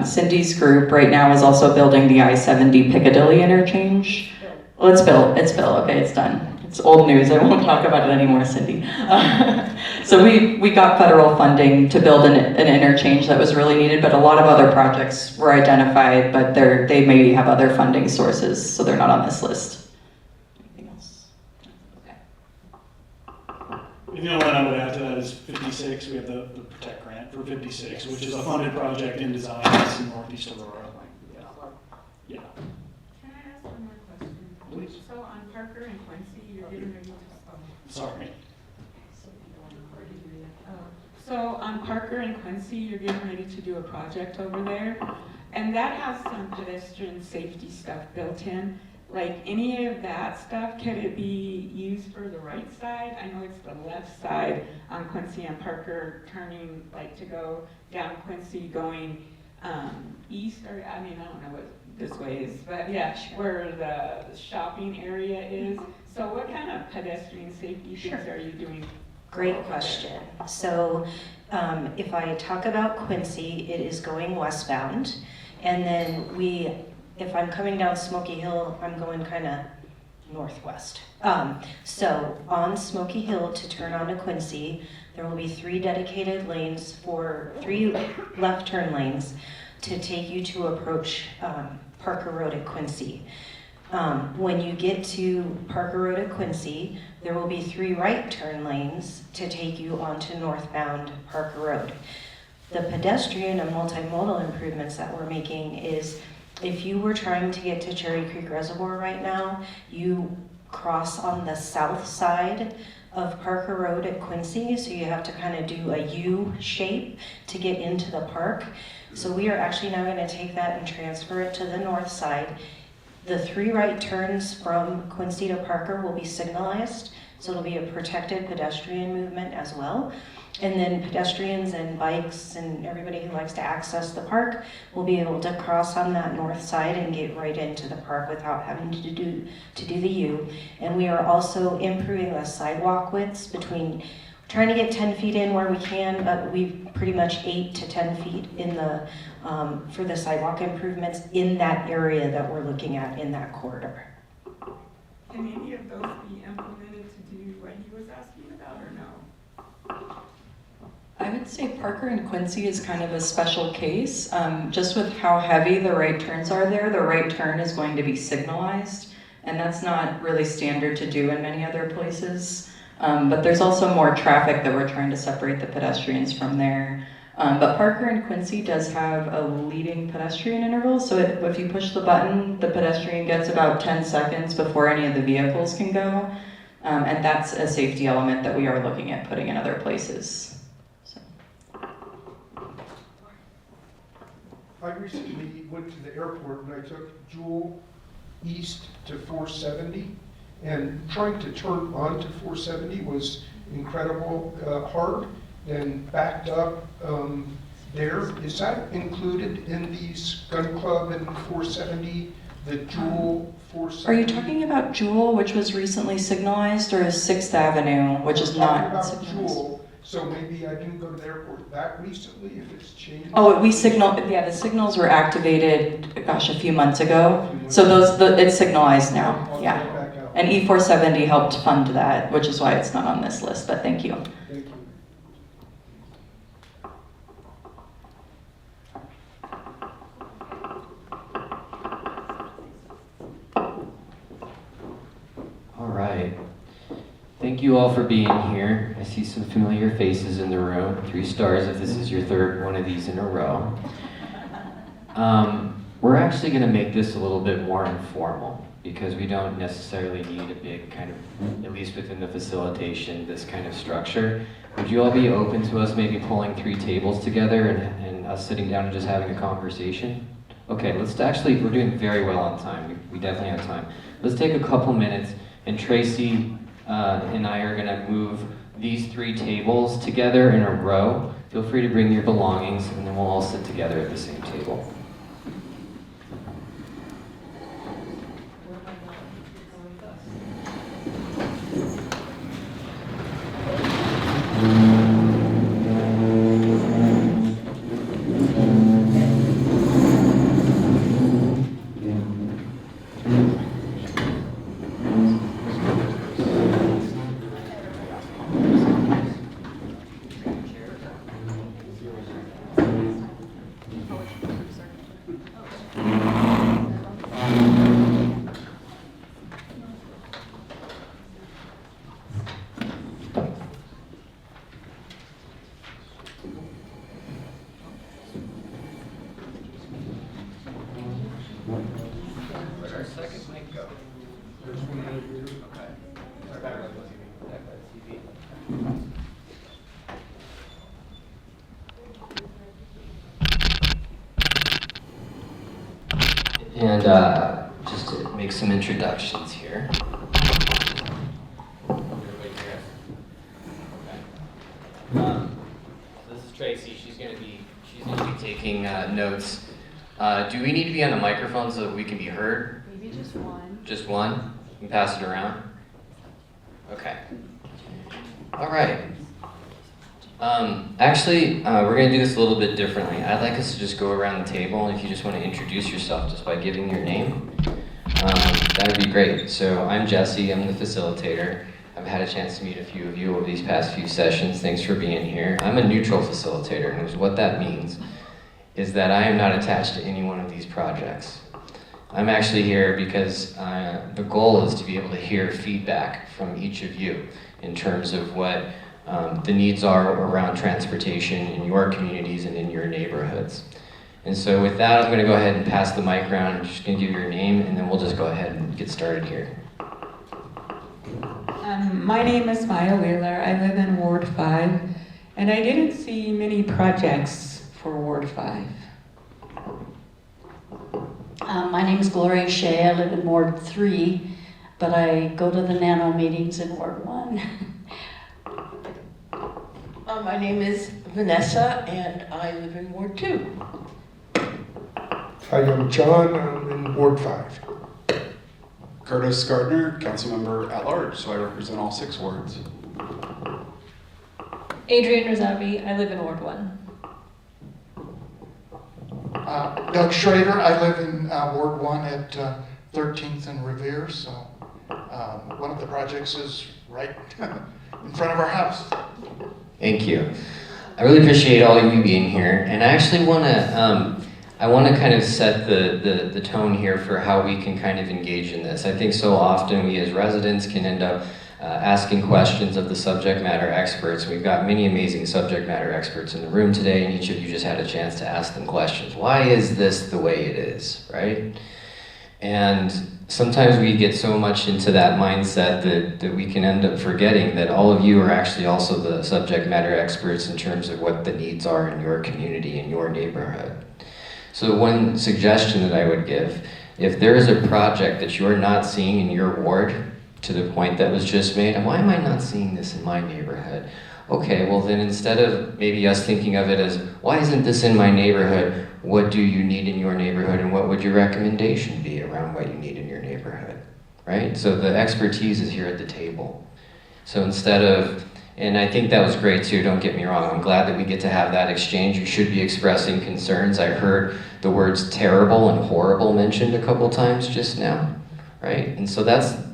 Cindy's group right now is also building the I-70 Piccadilly interchange. Well, it's built, okay, it's done. It's old news, I won't talk about it anymore, Cindy. So we got federal funding to build an interchange that was really needed, but a lot of other projects were identified, but they may have other funding sources, so they're not on this list. Anything else? Okay. The only one I would add to that is 56, we have the Protect Grant for 56, which is a funded project in design that's in Northeast Aurora. Yeah. Can I ask one more question? Please. So on Parker and Quincy, you're getting ready to... Sorry. So on Parker and Quincy, you're getting ready to do a project over there, and that has some pedestrian safety stuff built in. Like any of that stuff, can it be used for the right side? I know it's the left side on Quincy and Parker turning, like to go down Quincy going east, or I don't know what this way is, but yeah, where the shopping area is. So what kind of pedestrian safety things are you doing? Great question. So if I talk about Quincy, it is going westbound. And then if I'm coming down Smoky Hill, I'm going kind of northwest. So on Smoky Hill to turn onto Quincy, there will be 3 dedicated lanes for 3 left turn lanes to take you to approach Parker Road at Quincy. When you get to Parker Road at Quincy, there will be 3 right turn lanes to take you onto northbound Parker Road. The pedestrian and multimodal improvements that we're making is if you were trying to get to Cherry Creek Reservoir right now, you cross on the south side of Parker Road at Quincy, so you have to kind of do a U shape to get into the park. So we are actually now going to take that and transfer it to the north side. The 3 right turns from Quincy to Parker will be signalized, so it'll be a protected pedestrian movement as well. And then pedestrians and bikes and everybody who likes to access the park will be able to cross on that north side and get right into the park without having to do the U. And we are also improving the sidewalk widths between, trying to get 10 feet in where we can, but we've pretty much 8 to 10 feet in the for the sidewalk improvements in that area that we're looking at in that corridor. Can any of those be implemented to do what he was asking about, or no? I would say Parker and Quincy is kind of a special case. Just with how heavy the right turns are there, the right turn is going to be signalized, and that's not really standard to do in many other places. But there's also more traffic that we're trying to separate the pedestrians from there. But Parker and Quincy does have a leading pedestrian interval, so if you push the button, the pedestrian gets about 10 seconds before any of the vehicles can go. And that's a safety element that we are looking at putting in other places. I recently went to the airport and I took Jewel east to 470, and trying to turn onto 470 was incredible hard, and backed up there. Is that included in these Gun Club and 470, the Jewel 470? Are you talking about Jewel, which was recently signalized, or is 6th Avenue, which is not about signalized? Jewel, so maybe I didn't go to the airport that recently, if it's changed. Oh, the signals were activated, gosh, a few months ago. So it's signalized now, yeah. And E470 helped fund that, which is why it's not on this list, but thank you. Thank you. All right. Thank you all for being here. I see some familiar faces in the room. 3 stars if this is your 3rd one of these in a row. We're actually going to make this a little bit more informal, because we don't necessarily need a big kind of, at least within the facilitation, this kind of structure. Would you all be open to us maybe pulling 3 tables together and us sitting down and just having a conversation? Okay, we're doing very well on time. We definitely have time. Let's take a couple minutes, and Tracy and I are gonna move these 3 tables together in a row. Feel free to bring your belongings, and then we'll all sit together at the same table. Where'd our second mic go? There's one over here. Okay. Back by the TV. And just to make some introductions here. Everybody hear us? Okay. So this is Tracy. She's gonna be taking notes. Do we need to be on a microphone so that we can be heard? Maybe just one. Just one? You can pass it around? Okay. All right. Actually, we're going to do this a little bit differently. I'd like us to just go around the table, and if you just want to introduce yourself just by giving your name, that would be great. So I'm Jesse, I'm the facilitator. I've had a chance to meet a few of you over these past few sessions. Thanks for being here. I'm a neutral facilitator, and what that means is that I am not attached to any one of these projects. I'm actually here because the goal is to be able to hear feedback from each of you in terms of what the needs are around transportation in your communities and in your neighborhoods. And so with that, I'm going to go ahead and pass the mic around. I'm just going to give you your name, and then we'll just go ahead and get started here. My name is Maya Wheeler. I live in Ward 5, and I didn't see many projects for Ward 5. My name is Gloria Shea. I live in Ward 3, but I go to the Nano meetings in Ward 1. My name is Vanessa, and I live in Ward 2. Hi, I'm John. I'm in Ward 5. Curtis Gardner, council member at large, so I represent all 6 wards. Adrienne Razavi, I live in Ward 1. Doug Schrader, I live in Ward 1 at 13th and Revere, so one of the projects is right in front of our house. Thank you. I really appreciate all of you being here, and I actually want to kind of set the tone here for how we can kind of engage in this. I think so often we as residents can end up asking questions of the subject matter experts. We've got many amazing subject matter experts in the room today, and each of you just had a chance to ask them questions. Why is this the way it is, right? And sometimes we get so much into that mindset that we can end up forgetting that all of you are actually also the subject matter experts in terms of what the needs are in your community, in your neighborhood. So one suggestion that I would give, if there is a project that you're not seeing in your ward, to the point that was just made, and why am I not seeing this in my neighborhood? Okay, well then instead of maybe us thinking of it as, why isn't this in my neighborhood? What do you need in your neighborhood, and what would your recommendation be around what you need in your neighborhood, right? So the expertise is here at the table. So instead of, and I think that was great too, don't get me wrong, I'm glad that we get to have that exchange. You should be expressing concerns. I heard the words terrible and horrible mentioned a couple times just now, right? And so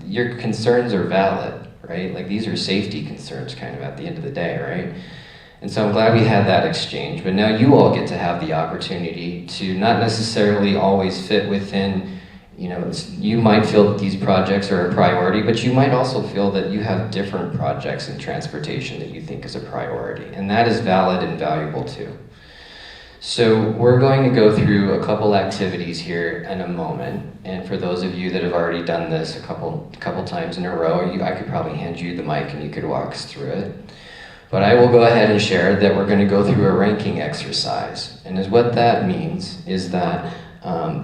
your concerns are valid, right? Like these are safety concerns kind of at the end of the day, right? And so I'm glad we had that exchange, but now you all get to have the opportunity to not necessarily always fit within, you might feel that these projects are a priority, but you might also feel that you have different projects in transportation that you think is a priority, and that is valid and valuable too. So we're going to go through a couple activities here in a moment, and for those of you that have already done this a couple times in a row, I could probably hand you the mic and you could walk us through it. But I will go ahead and share that we're going to go through a ranking exercise, and what that means is that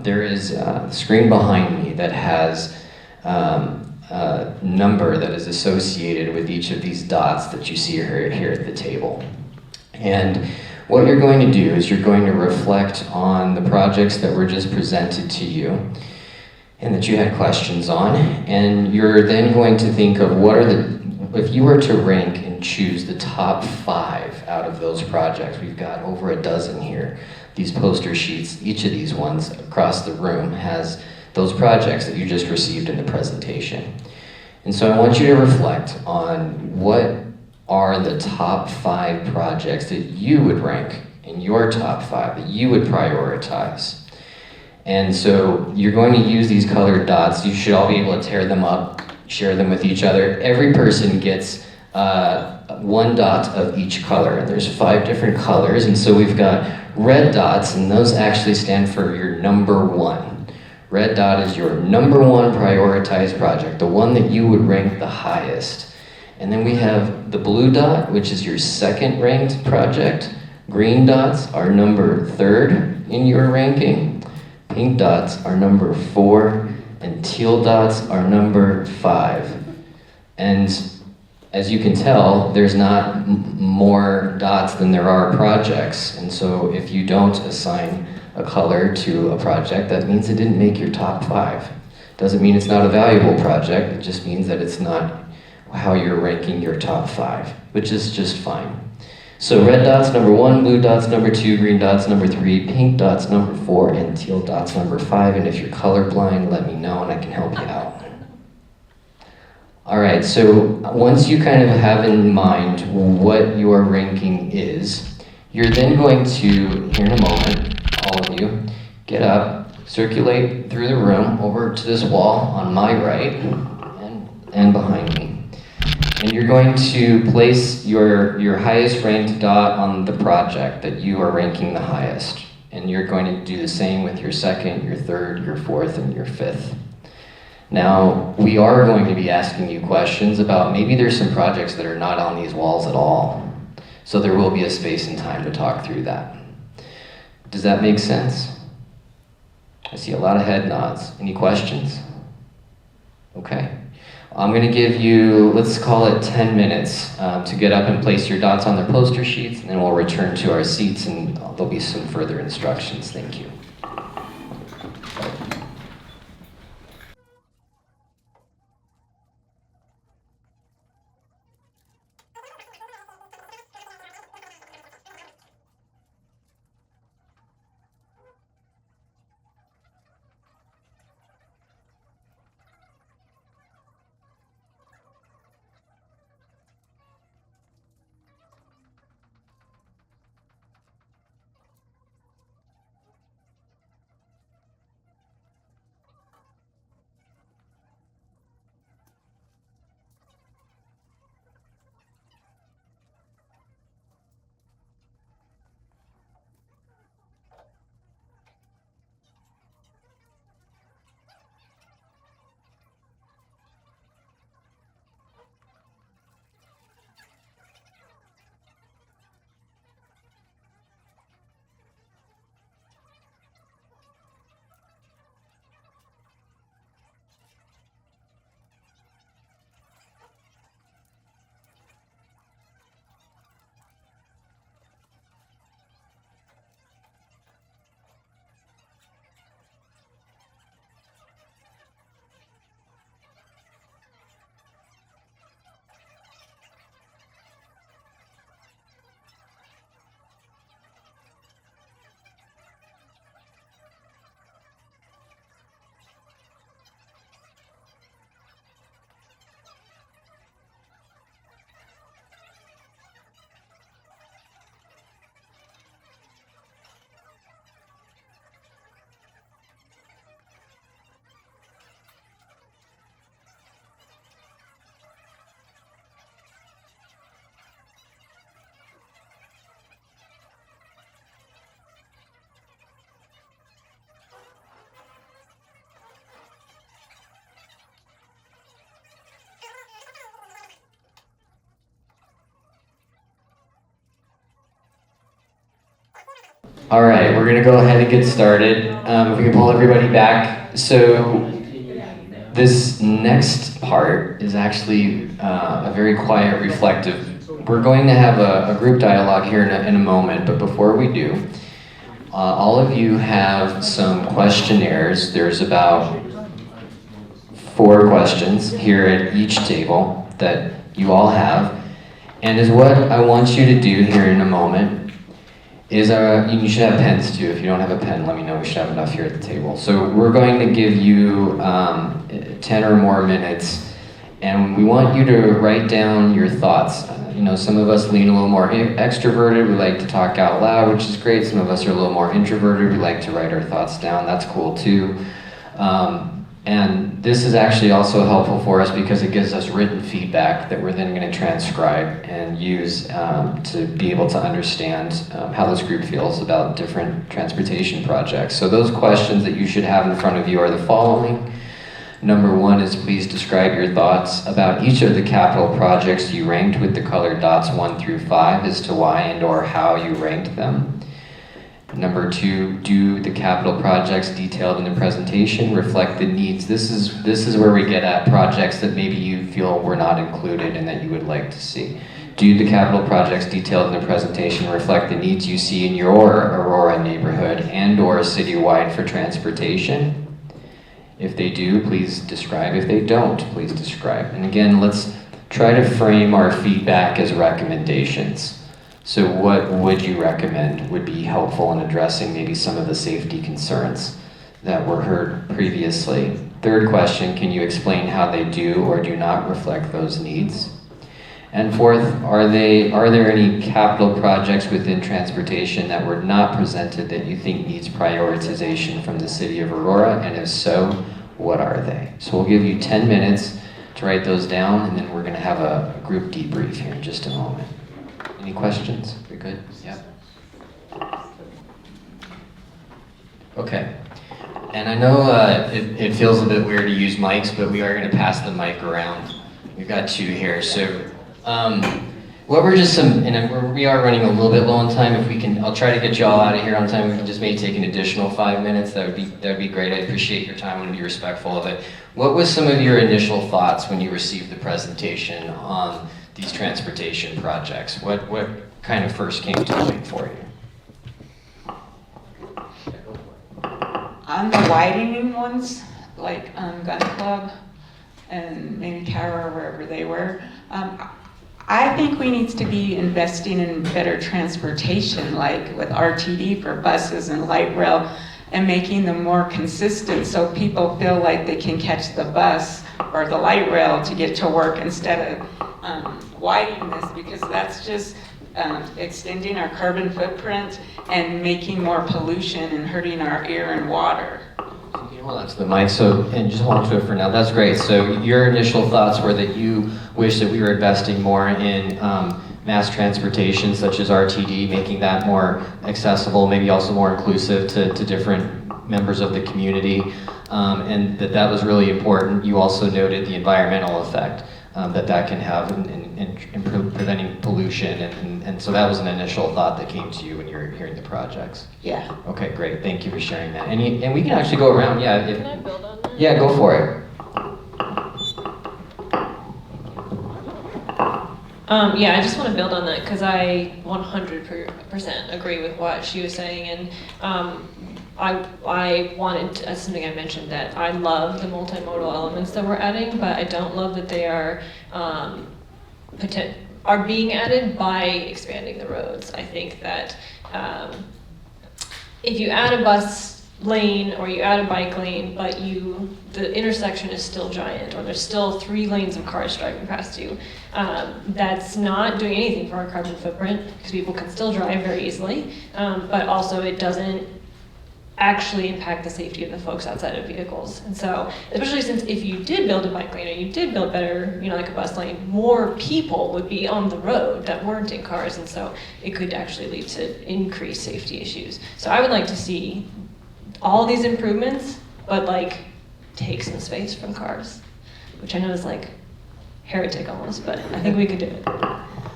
there is a screen behind me that has a number that is associated with each of these dots that you see here at the table. And what you're going to do is you're going to reflect on the projects that were just presented to you and that you had questions on, and you're then going to think of if you were to rank and choose the top 5 out of those projects. We've got over a dozen here, these poster sheets. Each of these ones across the room has those projects that you just received in the presentation. And so I want you to reflect on what are the top 5 projects that you would rank in your top 5, that you would prioritize. And so you're going to use these colored dots. You should all be able to tear them up, share them with each other. Every person gets 1 dot of each color, and there's 5 different colors. And so we've got red dots, and those actually stand for your number 1. Red dot is your number 1 prioritized project, the one that you would rank the highest. And then we have the blue dot, which is your 2nd ranked project. Green dots are number 3rd in your ranking. Pink dots are number 4, and teal dots are number 5. And as you can tell, there's not more dots than there are projects. And so if you don't assign a color to a project, that means it didn't make your top 5. Doesn't mean it's not a valuable project, it just means that it's not how you're ranking your top 5, which is just fine. So red dots number 1, blue dots number 2, green dots number 3, pink dots number 4, and teal dots number 5. And if you're colorblind, let me know and I can help you out. All right, so once you kind of have in mind what your ranking is, you're then going to, here in a moment, all of you, get up, circulate through the room over to this wall on my right and behind me. And you're going to place your highest ranked dot on the project that you are ranking the highest. And you're going to do the same with your 2nd, your 3rd, your 4th, and your 5th. Now, we are going to be asking you questions about maybe there's some projects that are not on these walls at all. So there will be a space and time to talk through that. Does that make sense? I see a lot of head nods. Any questions? Okay. I'm going to give you, let's call it 10 minutes to get up and place your dots on the poster sheets, and then we'll return to our seats and there'll be some further instructions. Thank you. All right, we're gonna go ahead and get started. If we can pull everybody back. So this next part is actually a very quiet, reflective. We're going to have a group dialogue here in a moment, but before we do, all of you have some questionnaires. There's about 4 questions here at each table that you all have. And is what I want you to do here in a moment is, you should have pens too. If you don't have a pen, let me know. We should have enough here at the table. So we're going to give you 10 or more minutes, and we want you to write down your thoughts. You know, some of us lean a little more extroverted. We like to talk out loud, which is great. Some of us are a little more introverted. We like to write our thoughts down. That's cool too. And this is actually also helpful for us because it gives us written feedback that we're then going to transcribe and use to be able to understand how this group feels about different transportation projects. So those questions that you should have in front of you are the following. Number 1 is, please describe your thoughts about each of the capital projects you ranked with the colored dots 1 through 5 as to why and or how you ranked them. Number 2, do the capital projects detailed in the presentation reflect the needs? This is where we get at projects that maybe you feel were not included and that you would like to see. Do the capital projects detailed in the presentation reflect the needs you see in your Aurora neighborhood and or citywide for transportation? If they do, please describe. If they don't, please describe. And again, let's try to frame our feedback as recommendations. So what would you recommend would be helpful in addressing maybe some of the safety concerns that were heard previously? Third question, can you explain how they do or do not reflect those needs? And fourth, are there any capital projects within transportation that were not presented that you think needs prioritization from the City of Aurora? And if so, what are they? So we'll give you 10 minutes to write those down, and then we're gonna have a group debrief here in just a moment. Any questions? We good? Yep. Okay. And I know it feels a bit weird to use mics, but we are going to pass the mic around. We've got 2 here. So what were just some, and we are running a little bit low on time. If we can, I'll try to get you all out of here on time. We can just maybe take an additional 5 minutes. That would be great. I appreciate your time. I want to be respectful of it. What was some of your initial thoughts when you received the presentation on these transportation projects? What kind of first came to mind for you? On the widening ones, like Gun Club and maybe Tower, wherever they were, I think we need to be investing in better transportation, like with RTD for buses and light rail, and making them more consistent so people feel like they can catch the bus or the light rail to get to work instead of widening this, because that's just extending our carbon footprint and making more pollution and hurting our air and water. Well, that's the mic. So, and just hold on to it for now. That's great. So your initial thoughts were that you wish that we were investing more in mass transportation, such as RTD, making that more accessible, maybe also more inclusive to different members of the community, and that was really important. You also noted the environmental effect that can have in preventing pollution, and so that was an initial thought that came to you when you were hearing the projects. Yeah. Okay, great. Thank you for sharing that. And we can actually go around. Yeah. Can I build on that? Yeah, go for it. Yeah, I just want to build on that because I 100% agree with what she was saying, and I wanted, as something I mentioned, that I love the multimodal elements that we're adding, but I don't love that they are being added by expanding the roads. I think that if you add a bus lane or you add a bike lane, but the intersection is still giant, or there's still 3 lanes of cars driving past you, that's not doing anything for our carbon footprint, because people can still drive very easily, but also it doesn't actually impact the safety of the folks outside of vehicles. And so, especially since if you did build a bike lane or you did build better, like a bus lane, more people would be on the road that weren't in cars, and so it could actually lead to increased safety issues. So I would like to see all these improvements, but take some space from cars, which I know is heretic almost, but I think we could do it.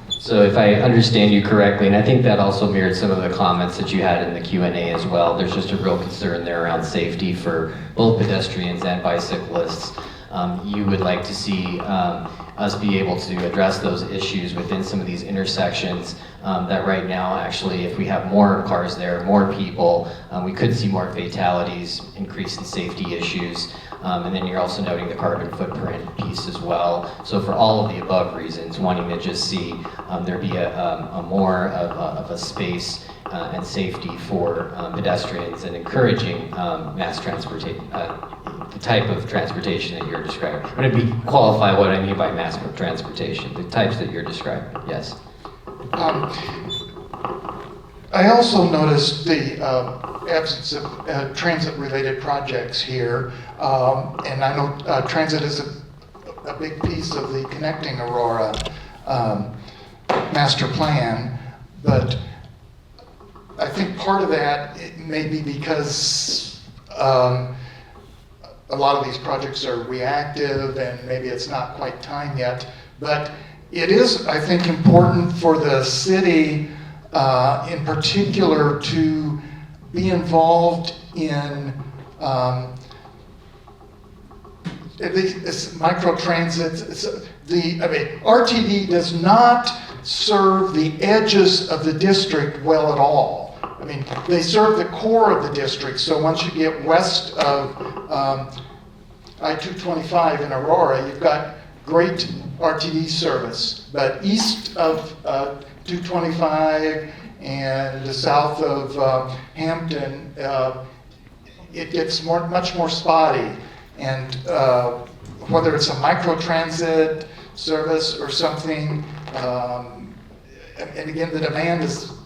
So if I understand you correctly, and I think that also mirrored some of the comments that you had in the Q&A as well, there's just a real concern there around safety for both pedestrians and bicyclists. You would like to see us be able to address those issues within some of these intersections that right now, actually, if we have more cars there, more people, we could see more fatalities, increase in safety issues. And then you're also noting the carbon footprint piece as well. So for all of the above reasons, wanting to just see there be a more of a space and safety for pedestrians, and encouraging mass transportation, the type of transportation that you're describing. I'm going to qualify what I mean by mass transportation, the types that you're describing. Yes. I also noticed the absence of transit-related projects here, and I know transit is a big piece of the Connecting Aurora master plan, but I think part of that may be because a lot of these projects are reactive and maybe it's not quite time yet, but it is, I think, important for the city in particular to be involved in at least microtransit. RTD does not serve the edges of the district well at all. They serve the core of the district, so once you get west of I-225 in Aurora, you've got great RTD service, but east of 225 and south of Hampton, it gets much more spotty. And whether it's a microtransit service or something, and again, the demand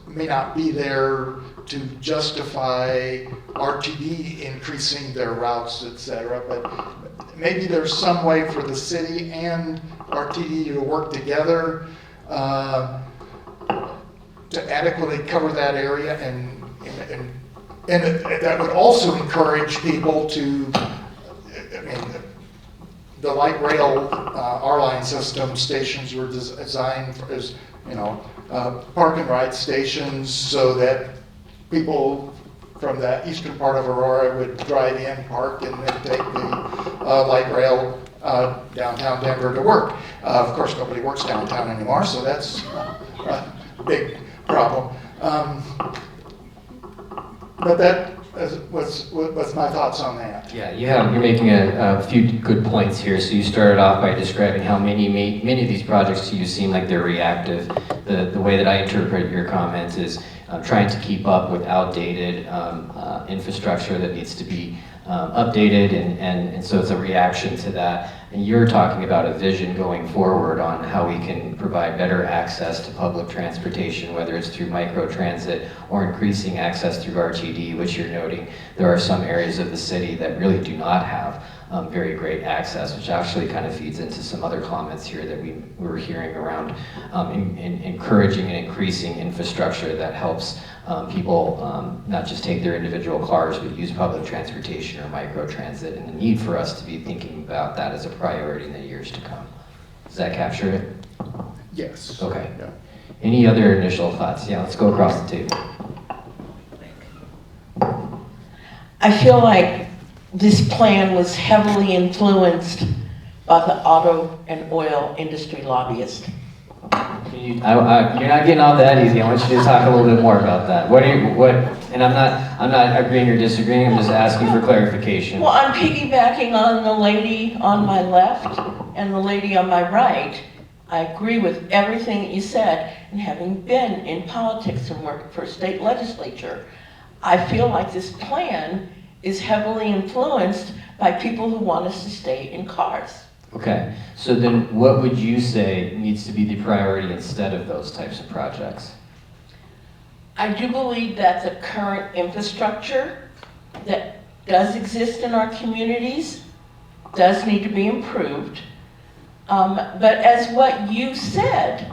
may not be there to justify RTD increasing their routes, etc. But maybe there's some way for the city and RTD to work together to adequately cover that area and that would also encourage people to, I mean, the light rail R-line system stations were designed as, park and ride stations so that people from the eastern part of Aurora would drive in, park, and then take the light rail downtown Denver to work. Of course, nobody works downtown anymore, so that's a big problem. But that was my thoughts on that. Yeah, you're making a few good points here. So you started off by describing how many of these projects to you seem like they're reactive. The way that I interpret your comments is trying to keep up with outdated infrastructure that needs to be updated, and so it's a reaction to that. And you're talking about a vision going forward on how we can provide better access to public transportation, whether it's through microtransit or increasing access through RTD, which you're noting there are some areas of the city that really do not have very great access, which actually kind of feeds into some other comments here that we were hearing around encouraging and increasing infrastructure that helps people not just take their individual cars, but use public transportation or microtransit, and the need for us to be thinking about that as a priority in the years to come. Does that capture it? Yes. Okay. Yeah. Any other initial thoughts? Yeah, let's go across the table. I feel like this plan was heavily influenced by the auto and oil industry lobbyists. You're not getting off that easy. I want you to talk a little bit more about that. And I'm not agreeing or disagreeing. I'm just asking for clarification. Well, I'm piggybacking on the lady on my left and the lady on my right. I agree with everything that you said, and having been in politics and worked for state legislature, I feel like this plan is heavily influenced by people who want us to stay in cars. Okay, so then what would you say needs to be the priority instead of those types of projects? I do believe that the current infrastructure that does exist in our communities does need to be improved. But as what you said,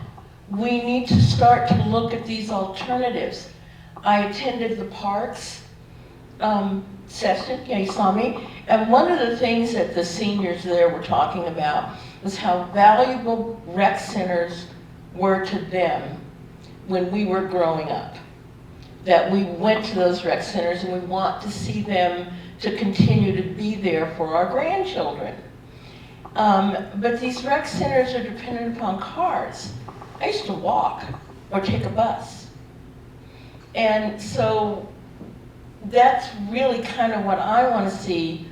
we need to start to look at these alternatives. I attended the parks session, yeah, you saw me, and one of the things that the seniors there were talking about was how valuable rec centers were to them when we were growing up. That we went to those rec centers and we want to see them to continue to be there for our grandchildren. But these rec centers are dependent upon cars. I used to walk or take a bus. And so that's really kind of what I want to see,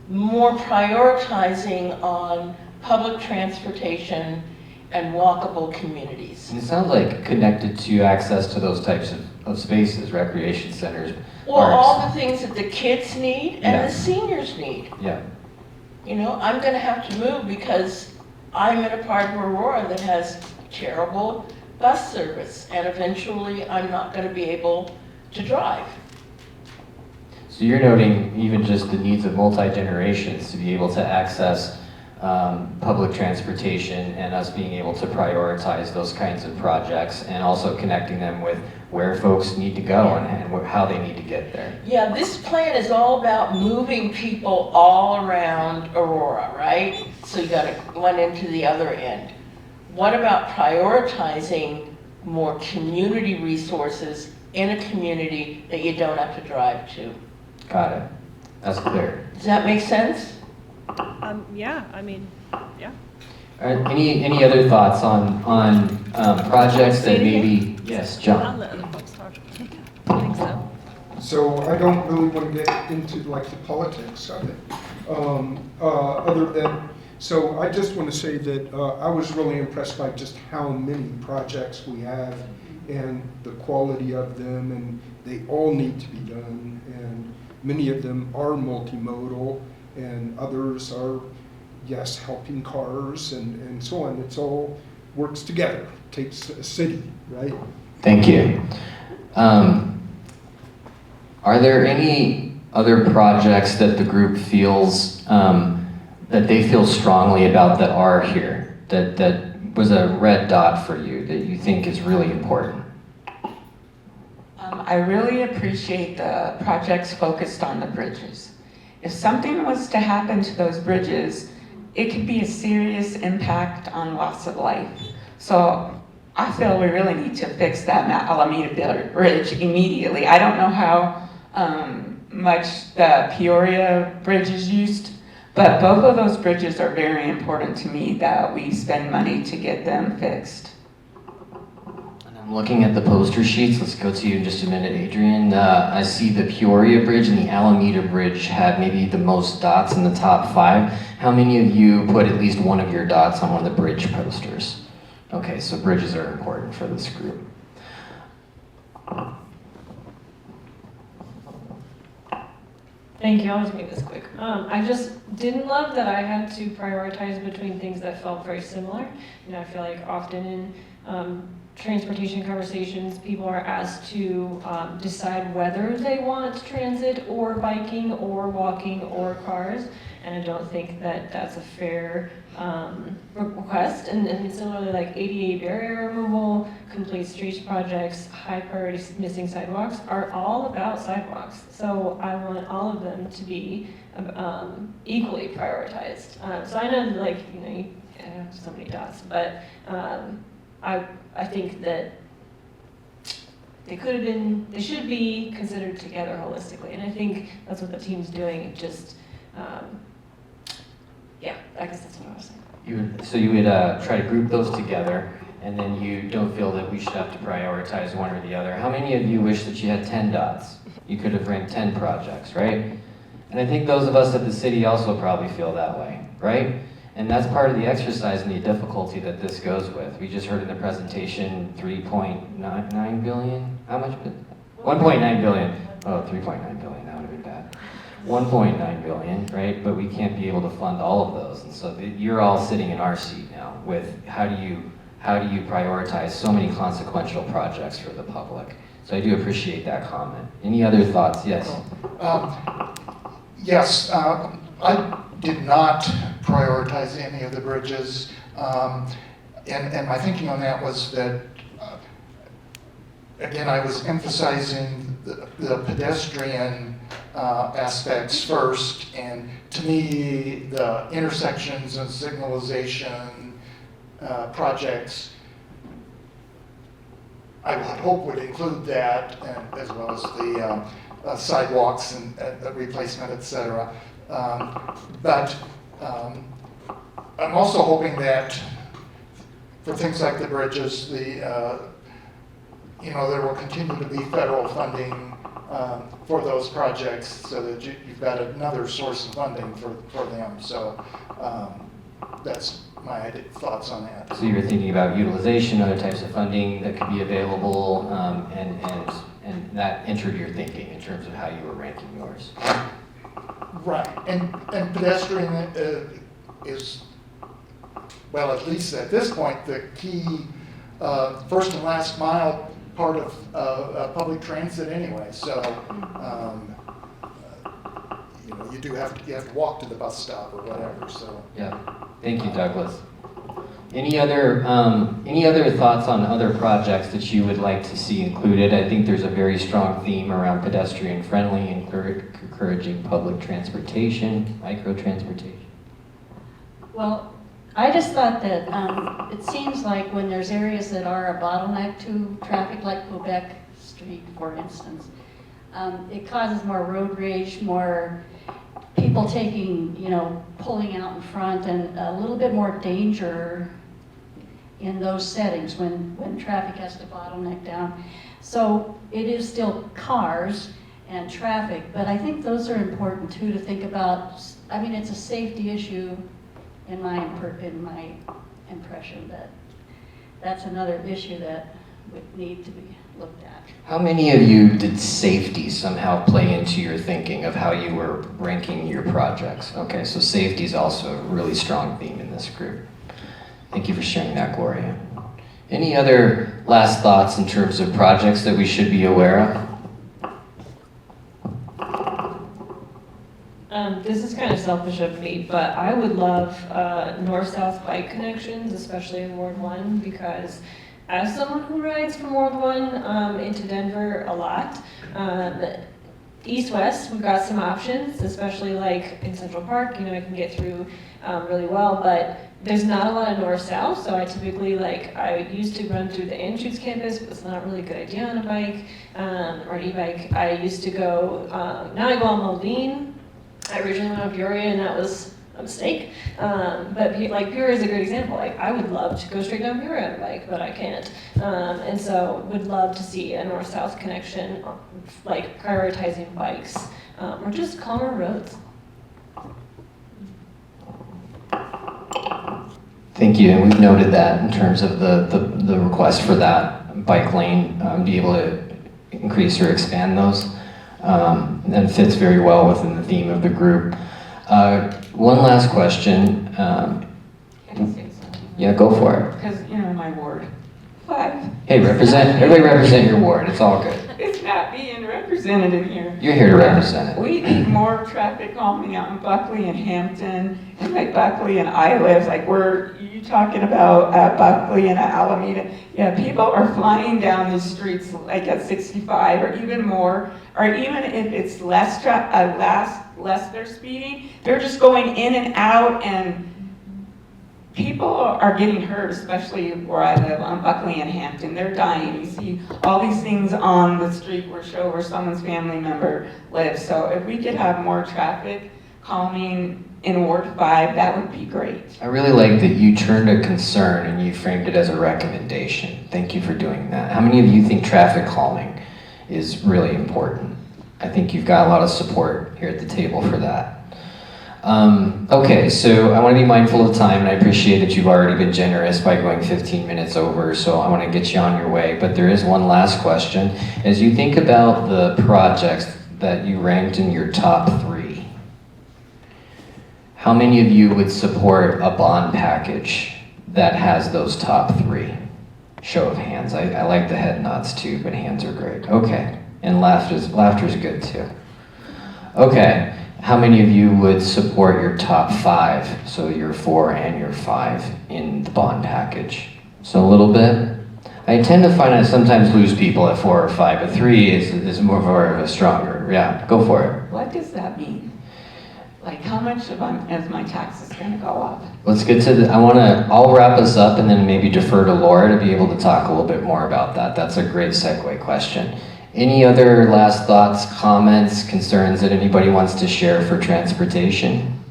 more prioritizing on public transportation and walkable communities. And it sounds like connected to access to those types of spaces, recreation centers, Or parks. all the things that the kids need and Yeah. the seniors need. Yeah. I'm going to have to move because I'm in a part of Aurora that has terrible bus service, and eventually I'm not going to be able to drive. So you're noting even just the needs of multi-generations to be able to access public transportation and us being able to prioritize those kinds of projects and also connecting them with where folks need to go and how they need to get there. Yeah, this plan is all about moving people all around Aurora, right? So you got one end to the other end. What about prioritizing more community resources in a community that you don't have to drive to? Got it. That's clear. Does that make sense? Yeah, I mean, yeah. All right, any other thoughts on projects that maybe, yes, I'll John? let other folks talk. I think so. So I don't really want to get into like the politics of it. Other than, so I just want to say that I was really impressed by just how many projects we have and the quality of them, and they all need to be done, and many of them are multimodal, and others are, yes, helping cars and so on. It's all works together, takes a city, right? Thank you. Are there any other projects that the group feels that they feel strongly about that are here, that was a red dot for you, that you think is really important? I really appreciate the projects focused on the bridges. If something was to happen to those bridges, it could be a serious impact on loss of life. So I feel we really need to fix that Alameda Bridge immediately. I don't know how much the Peoria Bridge is used, but both of those bridges are very important to me that we spend money to get them fixed. I'm looking at the poster sheets. Let's go to you in just a minute, Adrian. I see the Peoria Bridge and the Alameda Bridge have maybe the most dots in the top 5. How many of you put at least one of your dots on one of the bridge posters? Okay, so bridges are important for this group. Thank you, I'll just make this quick. I just didn't love that I had to prioritize between things that felt very similar. You know, I feel like often in transportation conversations, people are asked to decide whether they want transit or biking or walking or cars. And I don't think that that's a fair request. And similarly, like ADA barrier removal, complete streets projects, high priority missing sidewalks are all about sidewalks. So I want all of them to be equally prioritized. So I know, like, you know, you have so many dots, but I think that they should be considered together holistically. And I think that's what the team's doing. It just, yeah, I guess that's what I was saying. So you would try to group those together, and then you don't feel that we should have to prioritize one or the other. How many of you wish that you had 10 dots? You could have ranked 10 projects, right? And I think those of us at the city also probably feel that way, right? And that's part of the exercise and the difficulty that this goes with. We just heard in the presentation 3.9 billion. How much? 1.9 billion. Oh, 3.9 billion. That would have been bad. 1.9 billion, right? But we can't be able to fund all of those. And so you're all sitting in our seat now with how do you prioritize so many consequential projects for the public? So I do appreciate that comment. Any other thoughts? Yes. Yes, I did not prioritize any of the bridges. And my thinking on that was that, again, I was emphasizing the pedestrian aspects first, and to me, the intersections and signalization projects, I would hope would include that, and as well as the sidewalks and the replacement, et cetera. But I'm also hoping that for things like the bridges, there will continue to be federal funding for those projects, so that you've got another source of funding for them. So that's my thoughts on that. So you're thinking about utilization, other types of funding that could be available, and that entered your thinking in terms of how you were ranking yours. Right, and pedestrian is, well, at least at this point, the key first and last mile part of public transit anyway. So, you have to walk to the bus stop or whatever. So. Yeah, thank you, Douglas. Any other thoughts on other projects that you would like to see included? I think there's a very strong theme around pedestrian friendly, encouraging public transportation, micro-transportation. Well, I just thought that it seems like when there's areas that are a bottleneck to traffic, like Quebec Street, for instance, it causes more road rage, more people pulling out in front, and a little bit more danger in those settings when traffic has to bottleneck down. So it is still cars and traffic, but I think those are important too to think about. I mean, it's a safety issue in my impression that that's another issue that would need to be looked at. How many of you did safety somehow play into your thinking of how you were ranking your projects? Okay, so safety is also a really strong theme in this group. Thank you for sharing that, Gloria. Any other last thoughts in terms of projects that we should be aware of? This is kind of selfish of me, but I would love north-south bike connections, especially in Ward 1, because as someone who rides from World One into Denver a lot, east-west, we've got some options, especially like in Central Park, you know, I can get through really well, but there's not a lot of north-south, so I typically, I used to run through the Anschutz campus, but it's not really a good idea on a bike, or an e-bike. I used to go, now I go on Moline. I originally went on Peoria, and that was a mistake. But Peoria is a good example. I would love to go straight down Peoria on a bike, but I can't. And so would love to see a north-south connection, prioritizing bikes, or just calmer roads. Thank you, and we've noted that in terms of the request for that bike lane, be able to increase or expand those. And it fits very well within the theme of the group. One last question. Yeah, go for it. Because, my ward. 5. Hey, everybody represent your ward, it's all good. It's not being represented in here. You're here to represent it. We need more traffic calming out in Buckley and Hampton, and Buckley and Olive, where you talking about Buckley and Alameda. Yeah, people are flying down the streets at 65 or even more, or even if it's less they're speeding, they're just going in and out, and people are getting hurt, especially where I live on Buckley and Hampton. They're dying. You see all these things on the street where someone's family member lives. So if we could have more traffic calming in Ward 5, that would be great. I really like that you turned a concern and you framed it as a recommendation. Thank you for doing that. How many of you think traffic calming is really important? I think you've got a lot of support here at the table for that. Okay, so I want to be mindful of time, and I appreciate that you've already been generous by going 15 minutes over, so I want to get you on your way. But there is one last question. As you think about the projects that you ranked in your top 3, how many of you would support a bond package that has those top 3? Show of hands. I like the head nods too, but hands are great. Okay, and laughter's good too. Okay. How many of you would support your top 5, so your 4 and your 5 in the bond package? So a little bit. I tend to find I sometimes lose people at 4 or 5, but 3 is more of a stronger. Yeah, go for it. What does that mean? How much is my taxes going to go up? Let's get to I'll wrap us up and then maybe defer to Laura to be able to talk a little bit more about that. That's a great segue question. Any other last thoughts, comments, concerns that anybody wants to share for transportation?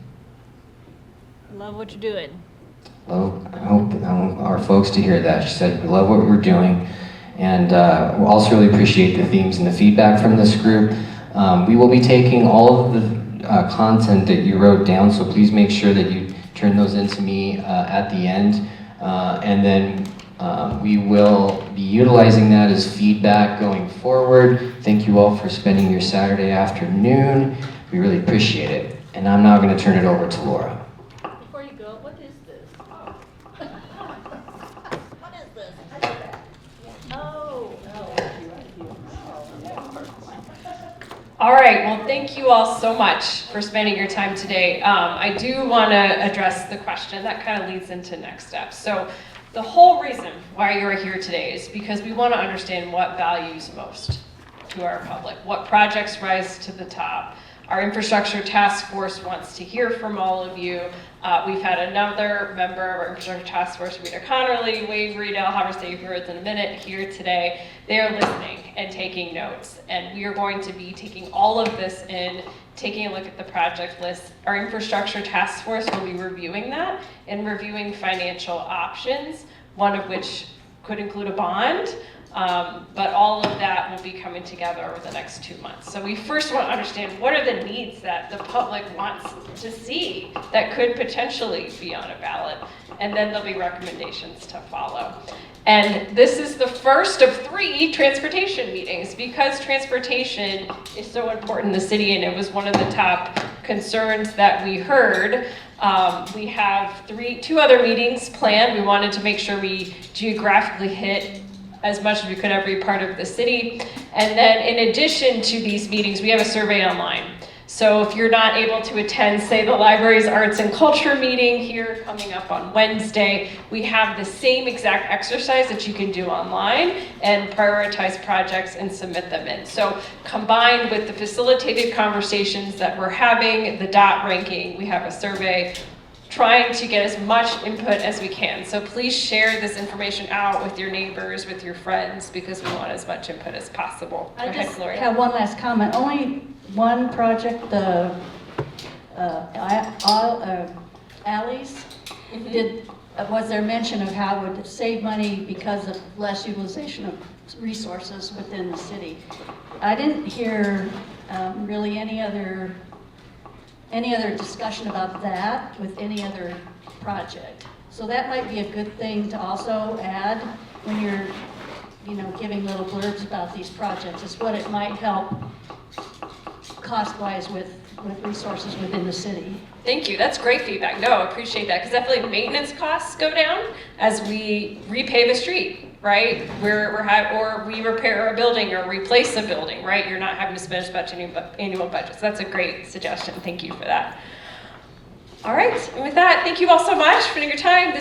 Love what you're doing. Well, I hope our folks to hear that. She said, we love what we're doing. And we also really appreciate the themes and the feedback from this group. We will be taking all of the content that you wrote down, so please make sure that you turn those into me at the end. And then we will be utilizing that as feedback going forward. Thank you all for spending your Saturday afternoon. We really appreciate it. And I'm now going to turn it over to Laura. Before you go, what is this? Oh. What is this? All right, well, thank you all so much for spending your time today. I do want to address the question that kind of leads into next steps. So the whole reason why you're here today is because we want to understand what values most to our public, what projects rise to the top. Our infrastructure task force wants to hear from all of you. We've had another member of our infrastructure task force, Rita Connerly, Wade Riedel, have her say a few words in a minute here today. They're listening and taking notes, and we are going to be taking all of this in, taking a look at the project list. Our infrastructure task force will be reviewing that and reviewing financial options, one of which could include a bond. But all of that will be coming together over the next 2 months. So we first want to understand what are the needs that the public wants to see that could potentially be on a ballot, and then there'll be recommendations to follow. And this is the first of 3 transportation meetings because transportation is so important in the city, and it was one of the top concerns that we heard. We have 2 other meetings planned. We wanted to make sure we geographically hit as much as we could every part of the city. And then in addition to these meetings, we have a survey online. So if you're not able to attend, say, the library's arts and culture meeting here coming up on Wednesday, we have the same exact exercise that you can do online and prioritize projects and submit them in. So combined with the facilitated conversations that we're having, the dot ranking, we have a survey trying to get as much input as we can. So please share this information out with your neighbors, with your friends, because we want as much input as possible. I Go ahead, just Gloria. have one last comment. Only one project, the alleys, was there mention of how it would save money because of less utilization of resources within the city. I didn't hear really any other discussion about that with any other project. So that might be a good thing to also add when you're, giving little blurbs about these projects, is what it might help cost-wise with resources within the city. Thank you, that's great feedback. No, I appreciate that, because definitely maintenance costs go down as we repave a street, right? Or we repair a building or replace a building, right? You're not having to spend as much annual budgets. That's a great suggestion, thank you for that. All right, and with that, thank you all so much for your time.